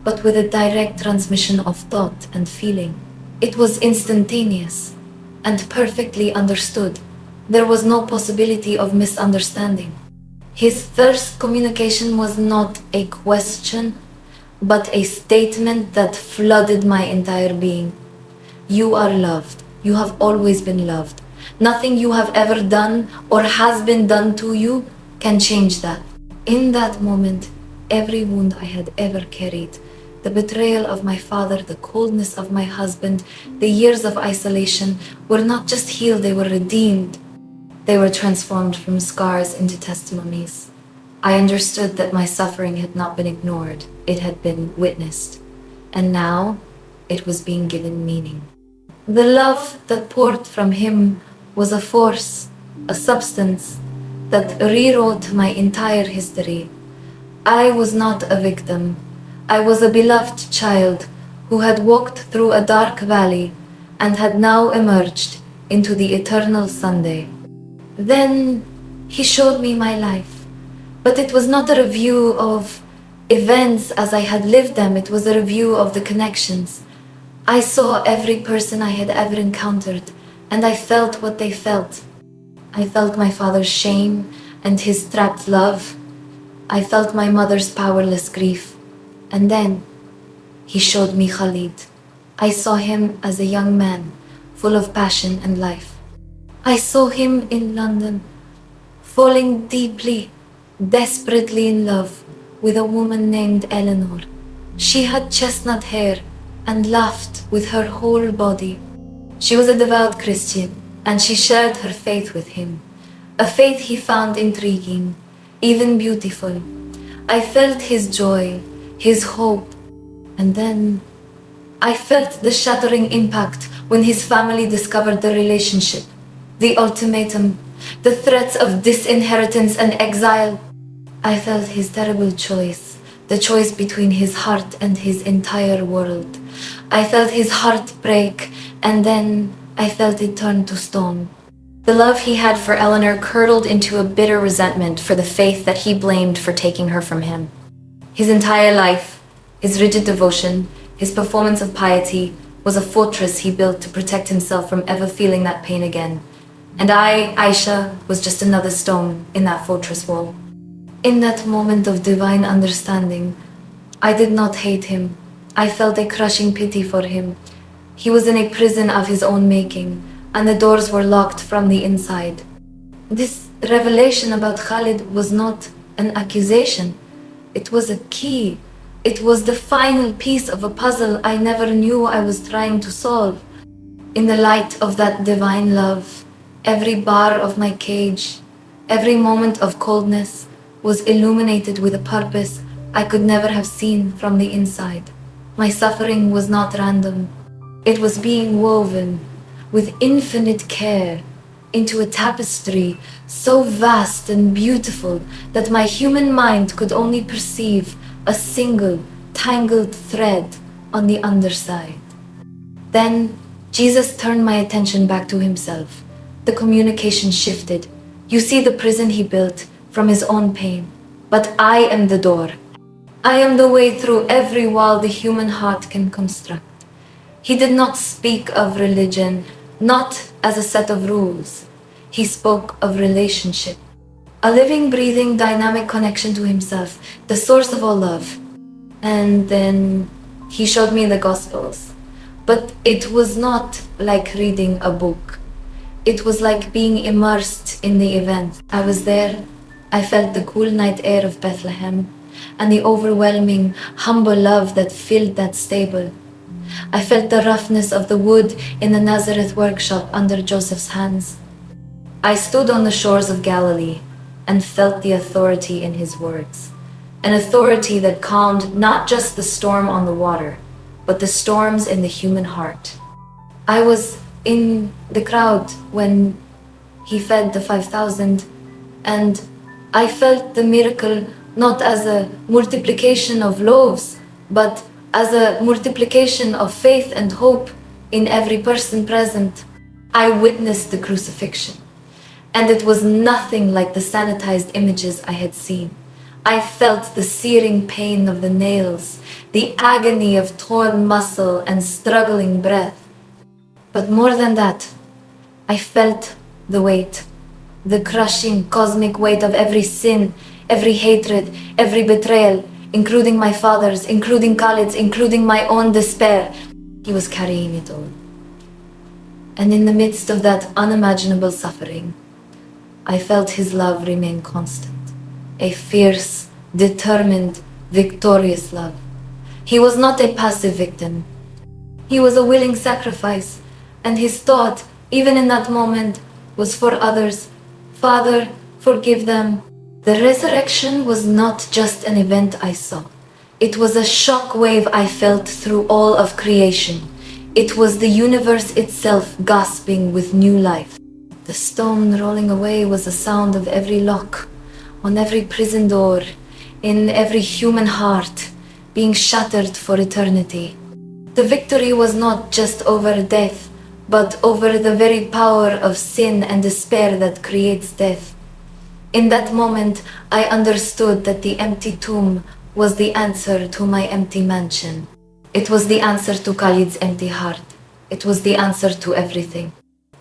but with a direct transmission of thought and feeling. It was instantaneous and perfectly understood. There was no possibility of misunderstanding. His first communication was not a question, but a statement that flooded my entire being. You are loved. You have always been loved. Nothing you have ever done or has been done to you can change that. In that moment, every wound I had ever carried, the betrayal of my father, the coldness of my husband, the years of isolation, were not just healed, they were redeemed. They were transformed from scars into testimonies. I understood that my suffering had not been ignored, it had been witnessed. And now, it was being given meaning. The love that poured from him was a force, a substance that rewrote my entire history. I was not a victim. I was a beloved child who had walked through a dark valley and had now emerged into the eternal Sunday. Then he showed me my life. But it was not a review of events as I had lived them, it was a review of the connections. I saw every person I had ever encountered, and I felt what they felt. I felt my father's shame and his trapped love. I felt my mother's powerless grief. And then he showed me Khalid. I saw him as a young man, full of passion and life. I saw him in London, falling deeply, desperately in love with a woman named Eleanor. She had chestnut hair and laughed with her whole body. She was a devout Christian, and she shared her faith with him, a faith he found intriguing, even beautiful. I felt his joy, his hope, and then I felt the shattering impact when his family discovered the relationship, the ultimatum, the threats of disinheritance and exile. I felt his terrible choice, the choice between his heart and his entire world. I felt his heart break, and then I felt it turn to stone. The love he had for Eleanor curdled into a bitter resentment for the faith that he blamed for taking her from him. His entire life, his rigid devotion, his performance of piety, was a fortress he built to protect himself from ever feeling that pain again. And I, Aisha, was just another stone in that fortress wall. In that moment of divine understanding, I did not hate him. I felt a crushing pity for him. He was in a prison of his own making, and the doors were locked from the inside. This revelation about Khalid was not an accusation. It was a key. It was the final piece of a puzzle I never knew I was trying to solve. In the light of that divine love, every bar of my cage, every moment of coldness was illuminated with a purpose I could never have seen from the inside. My suffering was not random. It was being woven with infinite care into a tapestry so vast and beautiful that my human mind could only perceive a single tangled thread on the underside. Then Jesus turned my attention back to himself. The communication shifted. You see the prison he built from his own pain, but I am the door. I am the way through every wall the human heart can construct. He did not speak of religion, not as a set of rules. He spoke of relationship, a living, breathing, dynamic connection to himself, the source of all love. And then he showed me the Gospels. But it was not like reading a book. It was like being immersed in the event. I was there. I felt the cool night air of Bethlehem and the overwhelming, humble love that filled that stable. I felt the roughness of the wood in the Nazareth workshop under Joseph's hands. I stood on the shores of Galilee and felt the authority in his words, an authority that calmed not just the storm on the water, but the storms in the human heart. I was in the crowd when he fed the 5,000, and I felt the miracle not as a multiplication of loaves, but as a multiplication of faith and hope in every person present. I witnessed the crucifixion, and it was nothing like the sanitized images I had seen. I felt the searing pain of the nails, the agony of torn muscle and struggling breath. But more than that, I felt the weight, the crushing cosmic weight of every sin, every hatred, every betrayal, including my father's, including Khalid's, including my own despair. He was carrying it all. And in the midst of that unimaginable suffering, I felt his love remain constant, a fierce, determined, victorious love. He was not a passive victim. He was a willing sacrifice, and his thought, even in that moment, was for others. Father, forgive them. The resurrection was not just an event I saw. It was a shock wave I felt through all of creation. It was the universe itself gasping with new life. The stone rolling away was the sound of every lock, on every prison door, in every human heart, being shattered for eternity. The victory was not just over death, but over the very power of sin and despair that creates death. In that moment, I understood that the empty tomb was the answer to my empty mansion. It was the answer to Khalid's empty heart. It was the answer to everything.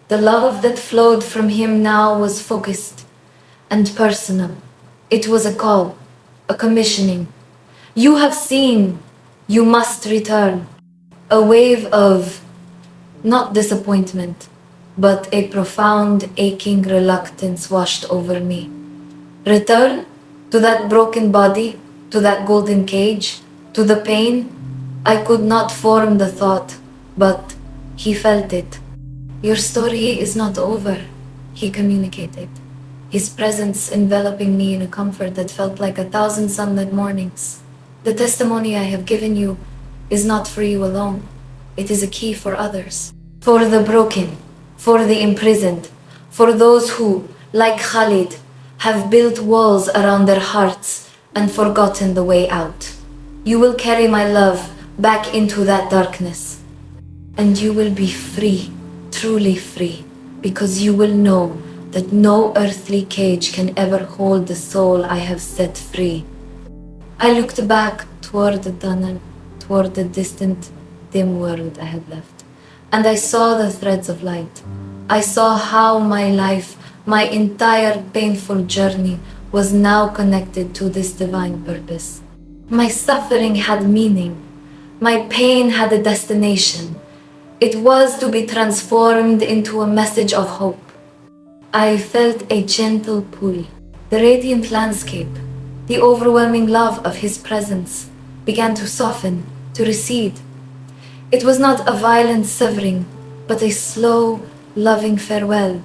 The love that flowed from him now was focused and personal. It was a call, a commissioning. You have seen, you must return. A wave of, not disappointment, but a profound aching reluctance washed over me. Return to that broken body, to that golden cage, to the pain. I could not form the thought, but he felt it. Your story is not over, he communicated, his presence enveloping me in a comfort that felt like 1,000 sunlit mornings. The testimony I have given you is not for you alone. It is a key for others. For the broken, for the imprisoned, for those who, like Khalid, have built walls around their hearts and forgotten the way out. You will carry my love back into that darkness. And you will be free, truly free, because you will know that no earthly cage can ever hold the soul I have set free. I looked back toward the tunnel, toward the distant, dim world I had left, and I saw the threads of light. I saw how my life, my entire painful journey, was now connected to this divine purpose. My suffering had meaning. My pain had a destination. It was to be transformed into a message of hope. I felt a gentle pull. The radiant landscape, the overwhelming love of his presence, began to soften, to recede. It was not a violent severing, but a slow, loving farewell.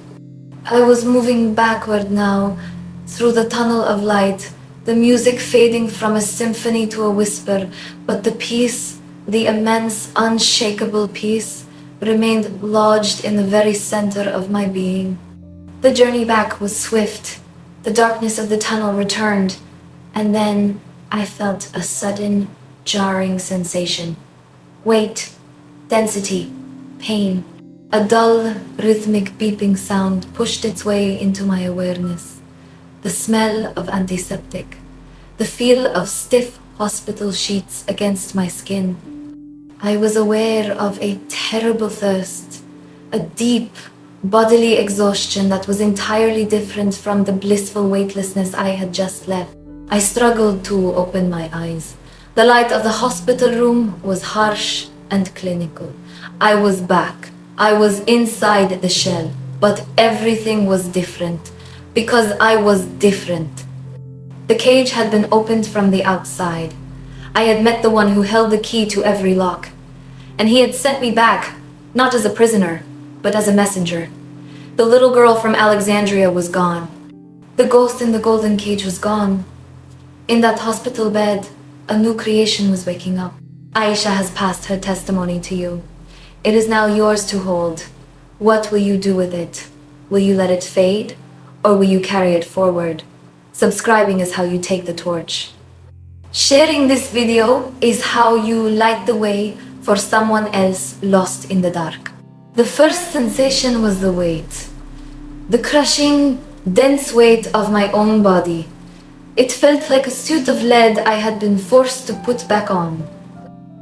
I was moving backward now, through the tunnel of light, the music fading from a symphony to a whisper, but the peace, the immense, unshakable peace, remained lodged in the very center of my being. The journey back was swift. The darkness of the tunnel returned, and then I felt a sudden, jarring sensation. Weight, density, pain. A dull, rhythmic beeping sound pushed its way into my awareness. The smell of antiseptic. The feel of stiff hospital sheets against my skin. I was aware of a terrible thirst, a deep, bodily exhaustion that was entirely different from the blissful weightlessness I had just left. I struggled to open my eyes. The light of the hospital room was harsh and clinical. I was back. I was inside the shell, but everything was different, because I was different. The cage had been opened from the outside. I had met the one who held the key to every lock, and he had sent me back, not as a prisoner, but as a messenger. The little girl from Alexandria was gone. The ghost in the golden cage was gone. In that hospital bed, a new creation was waking up. Aisha has passed her testimony to you. It is now yours to hold. What will you do with it? Will you let it fade, or will you carry it forward? Subscribing is how you take the torch. Sharing this video is how you light the way for someone else lost in the dark. The first sensation was the weight. The crushing, dense weight of my own body. It felt like a suit of lead I had been forced to put back on.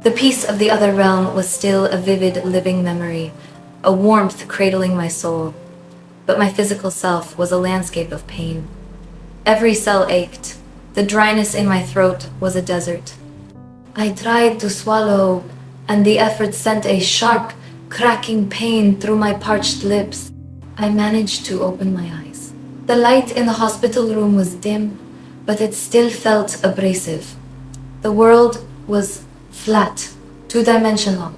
The peace of the other realm was still a vivid, living memory, a warmth cradling my soul. But my physical self was a landscape of pain. Every cell ached. The dryness in my throat was a desert. I tried to swallow, and the effort sent a sharp, cracking pain through my parched lips. I managed to open my eyes. The light in the hospital room was dim, but it still felt abrasive. The world was flat, two-dimensional.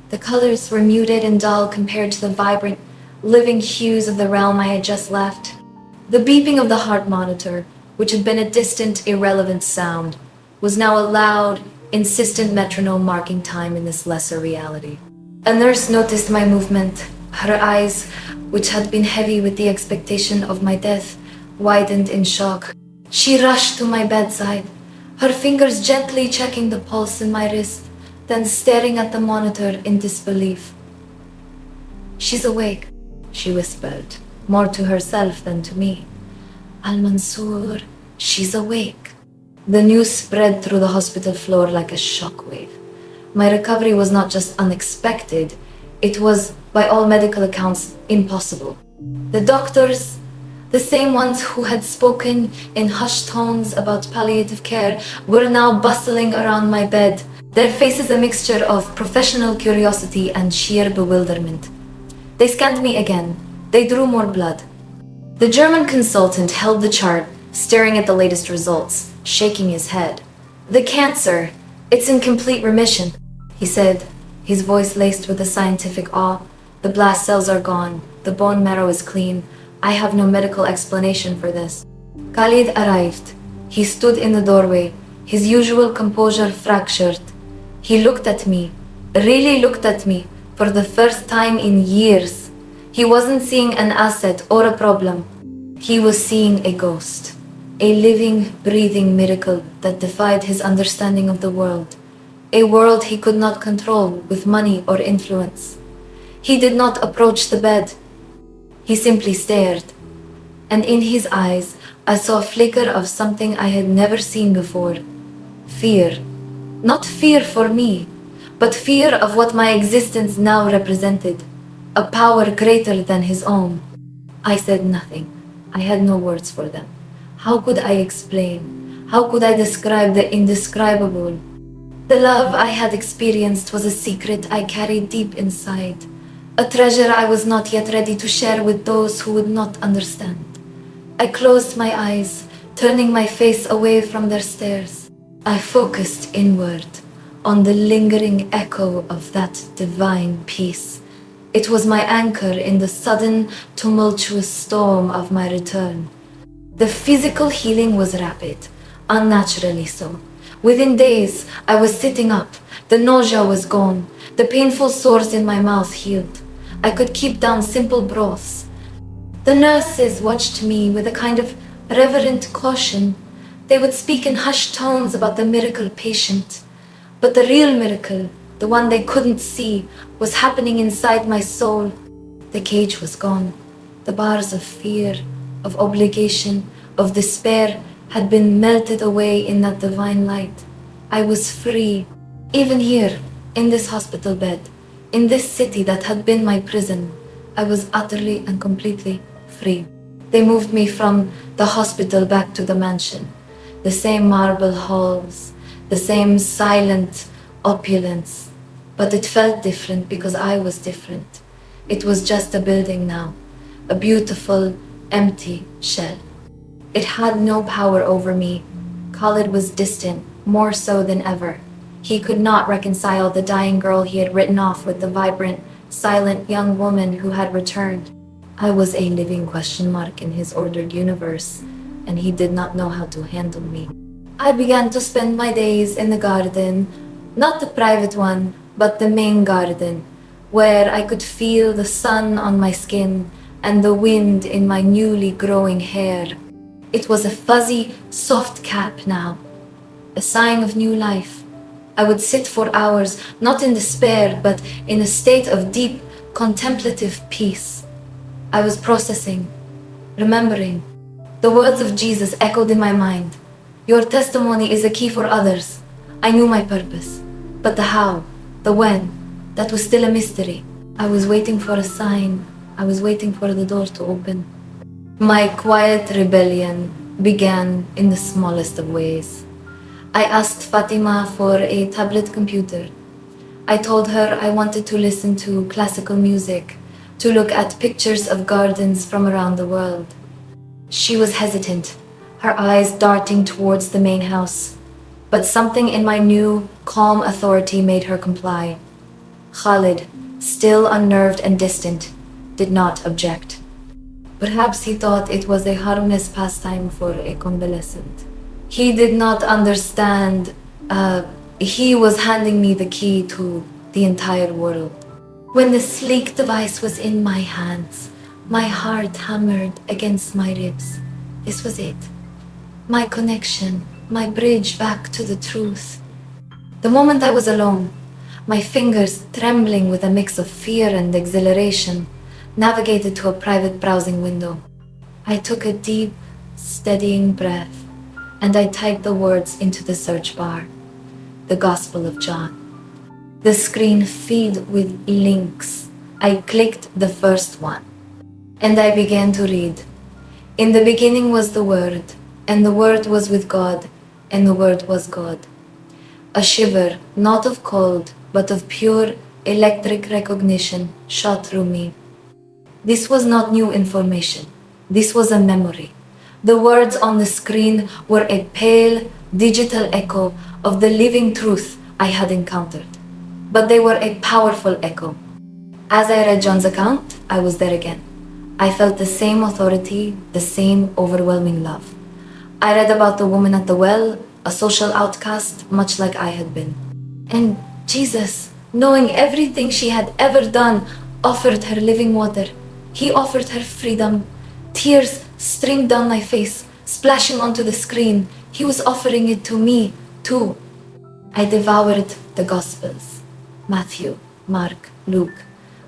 The colors were muted and dull compared to the vibrant, living hues of the realm I had just left. The beeping of the heart monitor, which had been a distant, irrelevant sound, was now a loud, insistent metronome marking time in this lesser reality. A nurse noticed my movement. Her eyes, which had been heavy with the expectation of my death, widened in shock. She rushed to my bedside, her fingers gently checking the pulse in my wrist, then staring at the monitor in disbelief. "She's awake," she whispered, more to herself than to me. "Al-Mansour, she's awake." The news spread through the hospital floor like a shockwave. My recovery was not just unexpected, it was, by all medical accounts, impossible. The doctors, the same ones who had spoken in hushed tones about palliative care, were now bustling around my bed, their faces a mixture of professional curiosity and sheer bewilderment. They scanned me again. They drew more blood. The German consultant held the chart, staring at the latest results, shaking his head. "The cancer, it's in complete remission," he said, his voice laced with a scientific awe. "The blast cells are gone. The bone marrow is clean. I have no medical explanation for this." Khalid arrived. He stood in the doorway, his usual composure fractured. He looked at me, really looked at me, for the first time in years. He wasn't seeing an asset or a problem. He was seeing a ghost. A living, breathing miracle that defied his understanding of the world. A world he could not control with money or influence. He did not approach the bed. He simply stared. And in his eyes, I saw a flicker of something I had never seen before. Fear. Not fear for me, but fear of what my existence now represented. A power greater than his own. I said nothing. I had no words for them. How could I explain? How could I describe the indescribable? The love I had experienced was a secret I carried deep inside. A treasure I was not yet ready to share with those who would not understand. I closed my eyes, turning my face away from their stares. I focused inward, on the lingering echo of that divine peace. It was my anchor in the sudden, tumultuous storm of my return. The physical healing was rapid, unnaturally so. Within days, I was sitting up. The nausea was gone. The painful sores in my mouth healed. I could keep down simple broths. The nurses watched me with a kind of reverent caution. They would speak in hushed tones about the miracle patient. But the real miracle, the one they couldn't see, was happening inside my soul. The cage was gone. The bars of fear, of obligation, of despair had been melted away in that divine light. I was free, even here, in this hospital bed, in this city that had been my prison. I was utterly and completely free. They moved me from the hospital back to the mansion. The same marble halls, the same silent opulence. But it felt different because I was different. It was just a building now, a beautiful, empty shell. It had no power over me. Khalid was distant, more so than ever. He could not reconcile the dying girl he had written off with the vibrant, silent young woman who had returned. I was a living question mark in his ordered universe, and he did not know how to handle me. I began to spend my days in the garden, not the private one, but the main garden, where I could feel the sun on my skin and the wind in my newly growing hair. It was a fuzzy, soft cap now, a sign of new life. I would sit for hours, not in despair, but in a state of deep, contemplative peace. I was processing, remembering. The words of Jesus echoed in my mind. Your testimony is a key for others. I knew my purpose, but the how, the when, that was still a mystery. I was waiting for a sign. I was waiting for the door to open. My quiet rebellion began in the smallest of ways. I asked Fatima for a tablet computer. I told her I wanted to listen to classical music, to look at pictures of gardens from around the world. She was hesitant, her eyes darting towards the main house. But something in my new, calm authority made her comply. Khalid, still unnerved and distant, did not object. Perhaps he thought it was a harmless pastime for a convalescent. He did not understand. He was handing me the key to the entire world. When the sleek device was in my hands, my heart hammered against my ribs. This was it. My connection, my bridge back to the truth. The moment I was alone, my fingers trembling with a mix of fear and exhilaration, navigated to a private browsing window. I took a deep, steadying breath, and I typed the words into the search bar. The Gospel of John. The screen filled with links. I clicked the first one, and I began to read. In the beginning was the Word, and the Word was with God, and the Word was God. A shiver, not of cold, but of pure electric recognition, shot through me. This was not new information. This was a memory. The words on the screen were a pale, digital echo of the living truth I had encountered. But they were a powerful echo. As I read John's account, I was there again. I felt the same authority, the same overwhelming love. I read about the woman at the well, a social outcast, much like I had been. And Jesus, knowing everything she had ever done, offered her living water. He offered her freedom. Tears streamed down my face, splashing onto the screen. He was offering it to me, too. I devoured the Gospels. Matthew, Mark, Luke.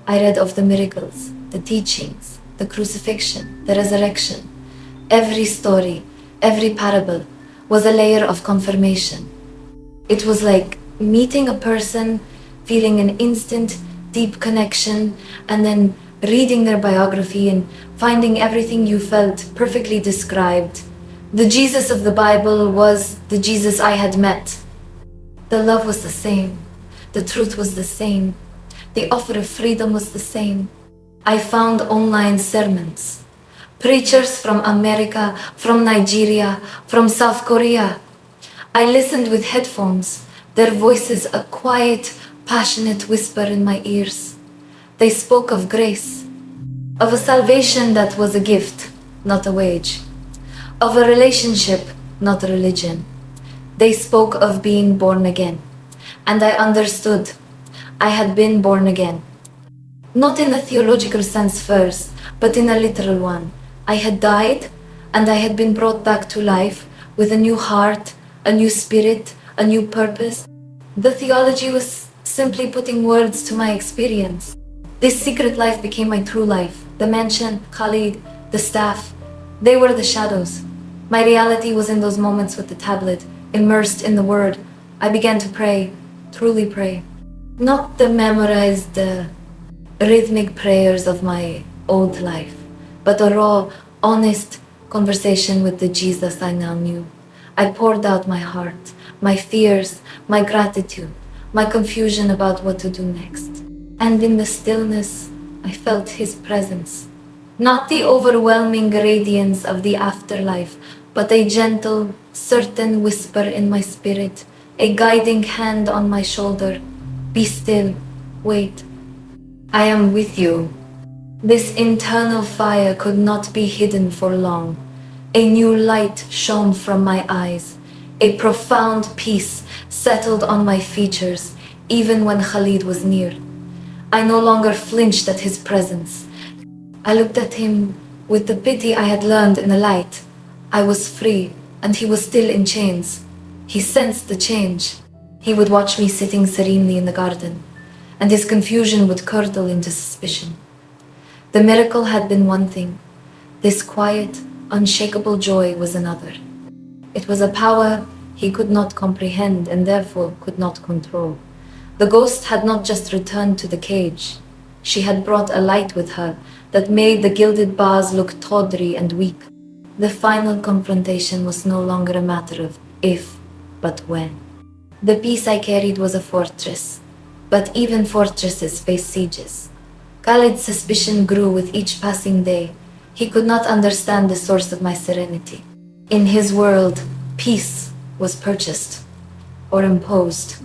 I read of the miracles, the teachings, the crucifixion, the resurrection. Every story, every parable was a layer of confirmation. It was like meeting a person, feeling an instant, deep connection, and then reading their biography and finding everything you felt perfectly described. The Jesus of the Bible was the Jesus I had met. The love was the same. The truth was the same. The offer of freedom was the same. I found online sermons. Preachers from America, from Nigeria, from South Korea. I listened with headphones, their voices a quiet, passionate whisper in my ears. They spoke of grace, of a salvation that was a gift, not a wage, of a relationship, not a religion. They spoke of being born again. And I understood. I had been born again. Not in a theological sense first, but in a literal one. I had died, and I had been brought back to life with a new heart, a new spirit, a new purpose. The theology was simply putting words to my experience. This secret life became my true life. The mansion, Khalid, the staff, they were the shadows. My reality was in those moments with the tablet, immersed in the Word. I began to pray. Truly pray. Not the memorized, rhythmic prayers of my old life, but a raw, honest conversation with the Jesus I now knew. I poured out my heart, my fears, my gratitude, my confusion about what to do next. And in the stillness, I felt His presence. Not the overwhelming radiance of the afterlife, but a gentle, certain whisper in my spirit, a guiding hand on my shoulder. Be still, wait. I am with you. This internal fire could not be hidden for long. A new light shone from my eyes. A profound peace settled on my features, even when Khalid was near. I no longer flinched at his presence. I looked at him with the pity I had learned in the light. I was free, and he was still in chains. He sensed the change. He would watch me sitting serenely in the garden, and his confusion would curdle into suspicion. The miracle had been one thing. This quiet, unshakable joy was another. It was a power he could not comprehend and therefore could not control. The ghost had not just returned to the cage. She had brought a light with her that made the gilded bars look tawdry and weak. The final confrontation was no longer a matter of if, but when. The peace I carried was a fortress, but even fortresses face sieges. Khalid's suspicion grew with each passing day. He could not understand the source of my serenity. In his world, peace was purchased or imposed.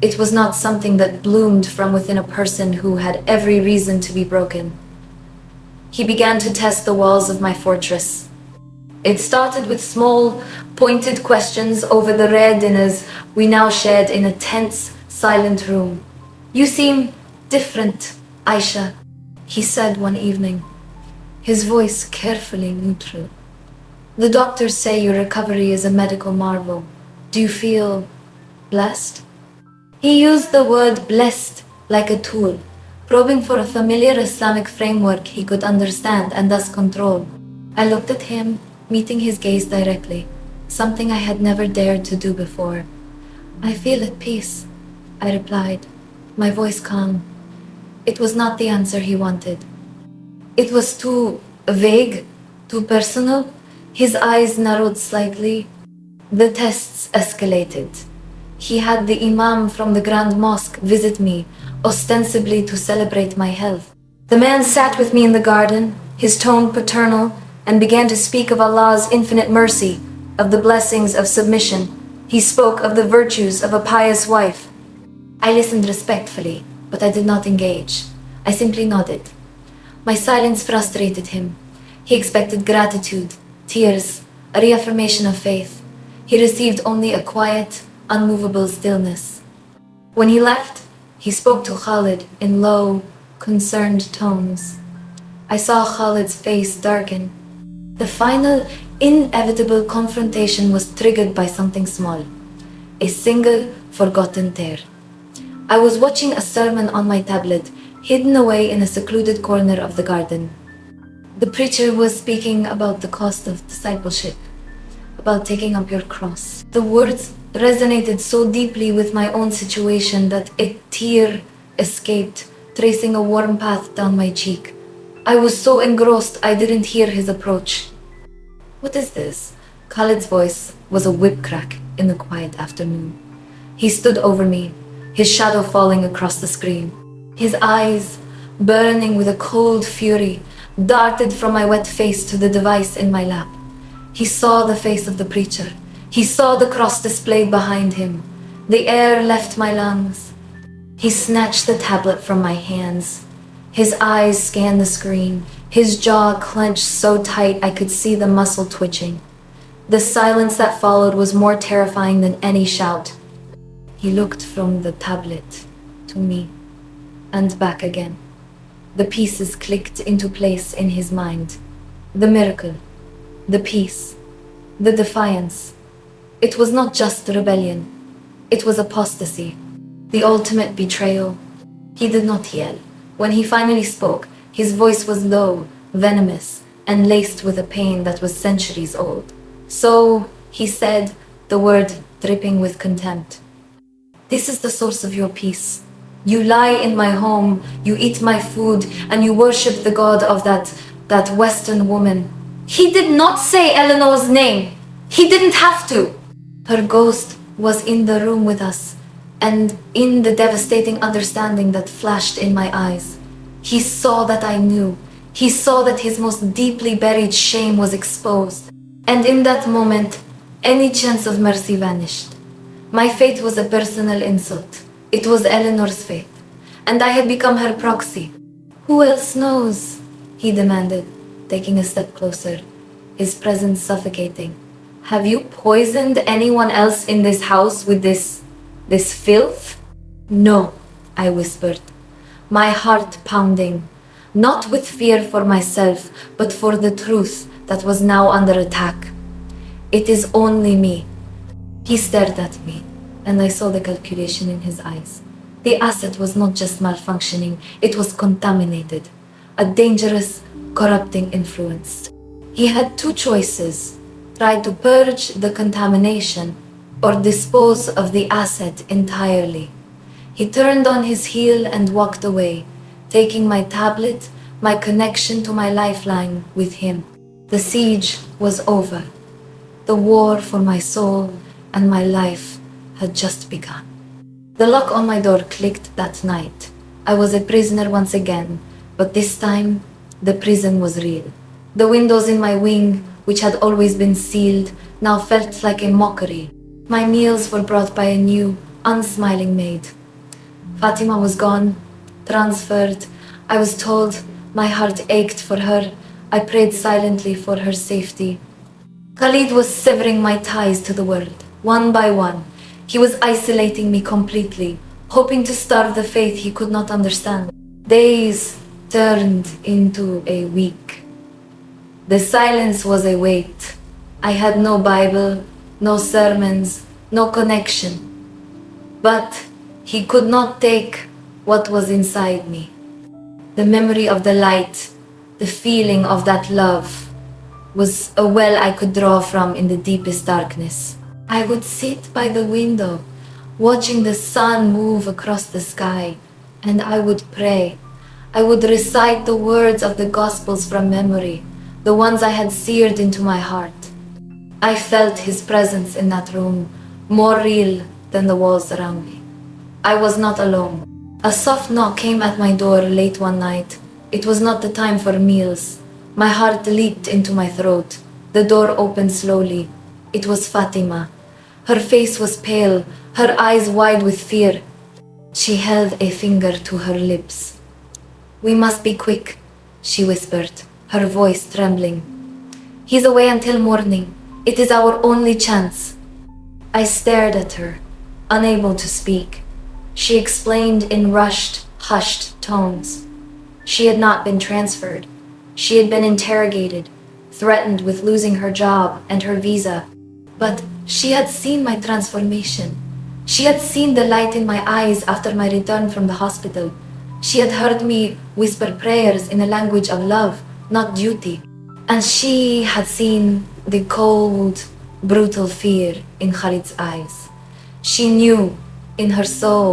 It was not something that bloomed from within a person who had every reason to be broken. He began to test the walls of my fortress. It started with small, pointed questions over the rare dinners we now shared in a tense, silent room. You seem different, Aisha, he said one evening, his voice carefully neutral. The doctors say your recovery is a medical marvel. Do you feel blessed? He used the word blessed like a tool, probing for a familiar Islamic framework he could understand and thus control. I looked at him, meeting his gaze directly, something I had never dared to do before. I feel at peace, I replied, my voice calm. It was not the answer he wanted. It was too vague, too personal. His eyes narrowed slightly. The tests escalated. He had the Imam from the Grand Mosque visit me, ostensibly to celebrate my health. The man sat with me in the garden, his tone paternal, and began to speak of Allah's infinite mercy, of the blessings of submission. He spoke of the virtues of a pious wife. I listened respectfully, but I did not engage. I simply nodded. My silence frustrated him. He expected gratitude, tears, a reaffirmation of faith. He received only a quiet, unmovable stillness. When he left, he spoke to Khalid in low, concerned tones. I saw Khalid's face darken. The final, inevitable confrontation was triggered by something small. A single, forgotten tear. I was watching a sermon on my tablet, hidden away in a secluded corner of the garden. The preacher was speaking about the cost of discipleship, about taking up your cross. The words resonated so deeply with my own situation that a tear escaped, tracing a warm path down my cheek. I was so engrossed I didn't hear his approach. What is this? Khalid's voice was a whip crack in the quiet afternoon. He stood over me, his shadow falling across the screen. His eyes, burning with a cold fury, darted from my wet face to the device in my lap. He saw the face of the preacher. He saw the cross displayed behind him. The air left my lungs. He snatched the tablet from my hands. His eyes scanned the screen. His jaw clenched so tight I could see the muscle twitching. The silence that followed was more terrifying than any shout. He looked from the tablet to me and back again. The pieces clicked into place in his mind. The miracle, the peace, the defiance. It was not just rebellion. It was apostasy, the ultimate betrayal. He did not yell. When he finally spoke, his voice was low, venomous, and laced with a pain that was centuries old. So, he said, the word dripping with contempt. This is the source of your peace. You lie in my home, you eat my food, and you worship the god of that Western woman. He did not say Eleanor's name. He didn't have to. Her ghost was in the room with us, and in the devastating understanding that flashed in my eyes. He saw that I knew. He saw that his most deeply buried shame was exposed. And in that moment, any chance of mercy vanished. My fate was a personal insult. It was Eleanor's fate, and I had become her proxy. Who else knows? He demanded, taking a step closer, his presence suffocating. Have you poisoned anyone else in this house with this filth? No, I whispered, my heart pounding, not with fear for myself, but for the truth that was now under attack. It is only me. He stared at me, and I saw the calculation in his eyes. The asset was not just malfunctioning, it was contaminated, a dangerous, corrupting influence. He had two choices: try to purge the contamination or dispose of the asset entirely. He turned on his heel and walked away, taking my tablet, my connection to my lifeline, with him. The siege was over. The war for my soul and my life had just begun. The lock on my door clicked that night. I was a prisoner once again, but this time the prison was real. The windows in my wing, which had always been sealed, now felt like a mockery. My meals were brought by a new, unsmiling maid. Fatima was gone, transferred. I was told my heart ached for her. I prayed silently for her safety. Khalid was severing my ties to the world, one by one. He was isolating me completely, hoping to starve the faith he could not understand. Days turned into a week. The silence was a weight. I had no Bible, no sermons, no connection. But he could not take what was inside me. The memory of the light, the feeling of that love, was a well I could draw from in the deepest darkness. I would sit by the window, watching the sun move across the sky, and I would pray. I would recite the words of the Gospels from memory, the ones I had seared into my heart. I felt his presence in that room, more real than the walls around me. I was not alone. A soft knock came at my door late one night. It was not the time for meals. My heart leaped into my throat. The door opened slowly. It was Fatima. Her face was pale, her eyes wide with fear. She held a finger to her lips. "We must be quick," she whispered, her voice trembling. "He's away until morning. It is our only chance." I stared at her, unable to speak. She explained in rushed, hushed tones. She had not been transferred. She had been interrogated, threatened with losing her job and her visa. But she had seen my transformation. She had seen the light in my eyes after my return from the hospital. She had heard me whisper prayers in a language of love, not duty. And she had seen the cold, brutal fear in Khalid's eyes. She knew in her soul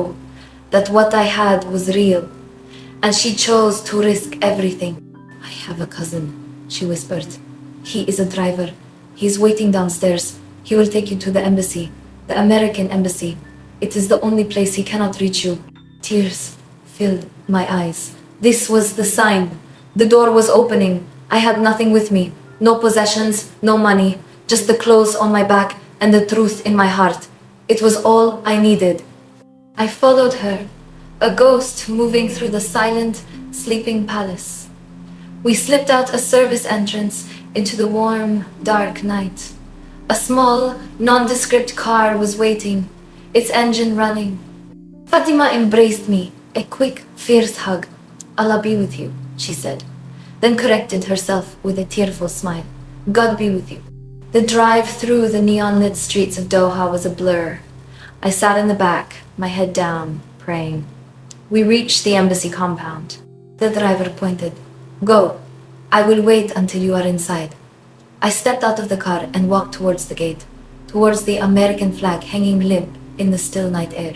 that what I had was real, and she chose to risk everything. "I have a cousin," she whispered. "He is a driver. He is waiting downstairs. He will take you to the embassy, the American embassy. It is the only place he cannot reach you." Tears filled my eyes. This was the sign. The door was opening. I had nothing with me. No possessions, no money, just the clothes on my back and the truth in my heart. It was all I needed. I followed her, a ghost moving through the silent, sleeping palace. We slipped out a service entrance into the warm, dark night. A small, nondescript car was waiting, its engine running. Fatima embraced me, a quick, fierce hug. "Allah be with you," she said, then corrected herself with a tearful smile. "God be with you." The drive through the neon-lit streets of Doha was a blur. I sat in the back, my head down, praying. We reached the embassy compound. The driver pointed. "Go. I will wait until you are inside." I stepped out of the car and walked towards the gate, towards the American flag hanging limp in the still night air.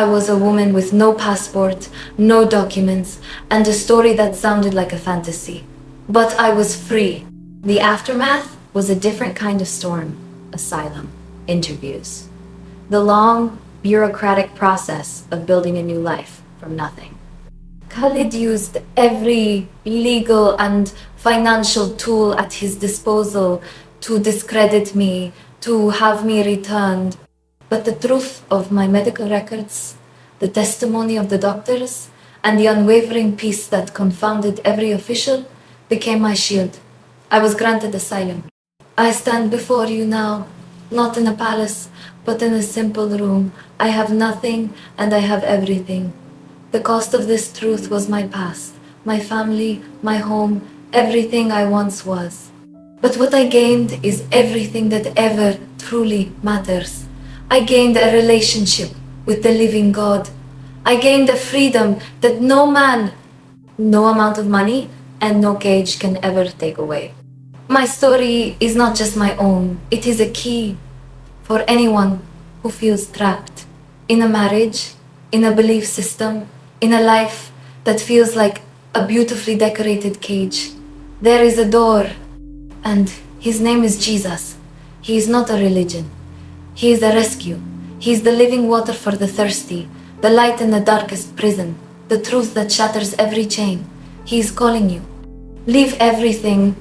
I was a woman with no passport, no documents, and a story that sounded like a fantasy. But I was free. The aftermath was a different kind of storm. Asylum. Interviews. The long, bureaucratic process of building a new life from nothing. Khalid used every legal and financial tool at his disposal to discredit me, to have me returned. But the truth of my medical records, the testimony of the doctors, and the unwavering peace that confounded every official became my shield. I was granted asylum. I stand before you now, not in a palace, but in a simple room. I have nothing and I have everything. The cost of this truth was my past, my family, my home, everything I once was. But what I gained is everything that ever truly matters. I gained a relationship with the living God. I gained a freedom that no man, no amount of money, and no cage can ever take away. My story is not just my own. It is a key for anyone who feels trapped in a marriage, in a belief system, in a life that feels like a beautifully decorated cage. There is a door, and his name is Jesus. He is not a religion. He is a rescue. He is the living water for the thirsty, the light in the darkest prison, the truth that shatters every chain. He is calling you. Leave everything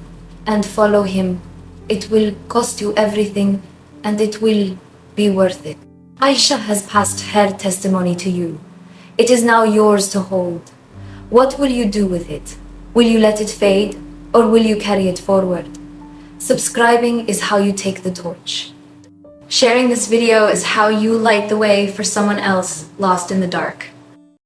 and follow him. It will cost you everything, and it will be worth it. Aisha has passed her testimony to you. It is now yours to hold. What will you do with it? Will you let it fade, or will you carry it forward? Subscribing is how you take the torch. Sharing this video is how you light the way for someone else lost in the dark.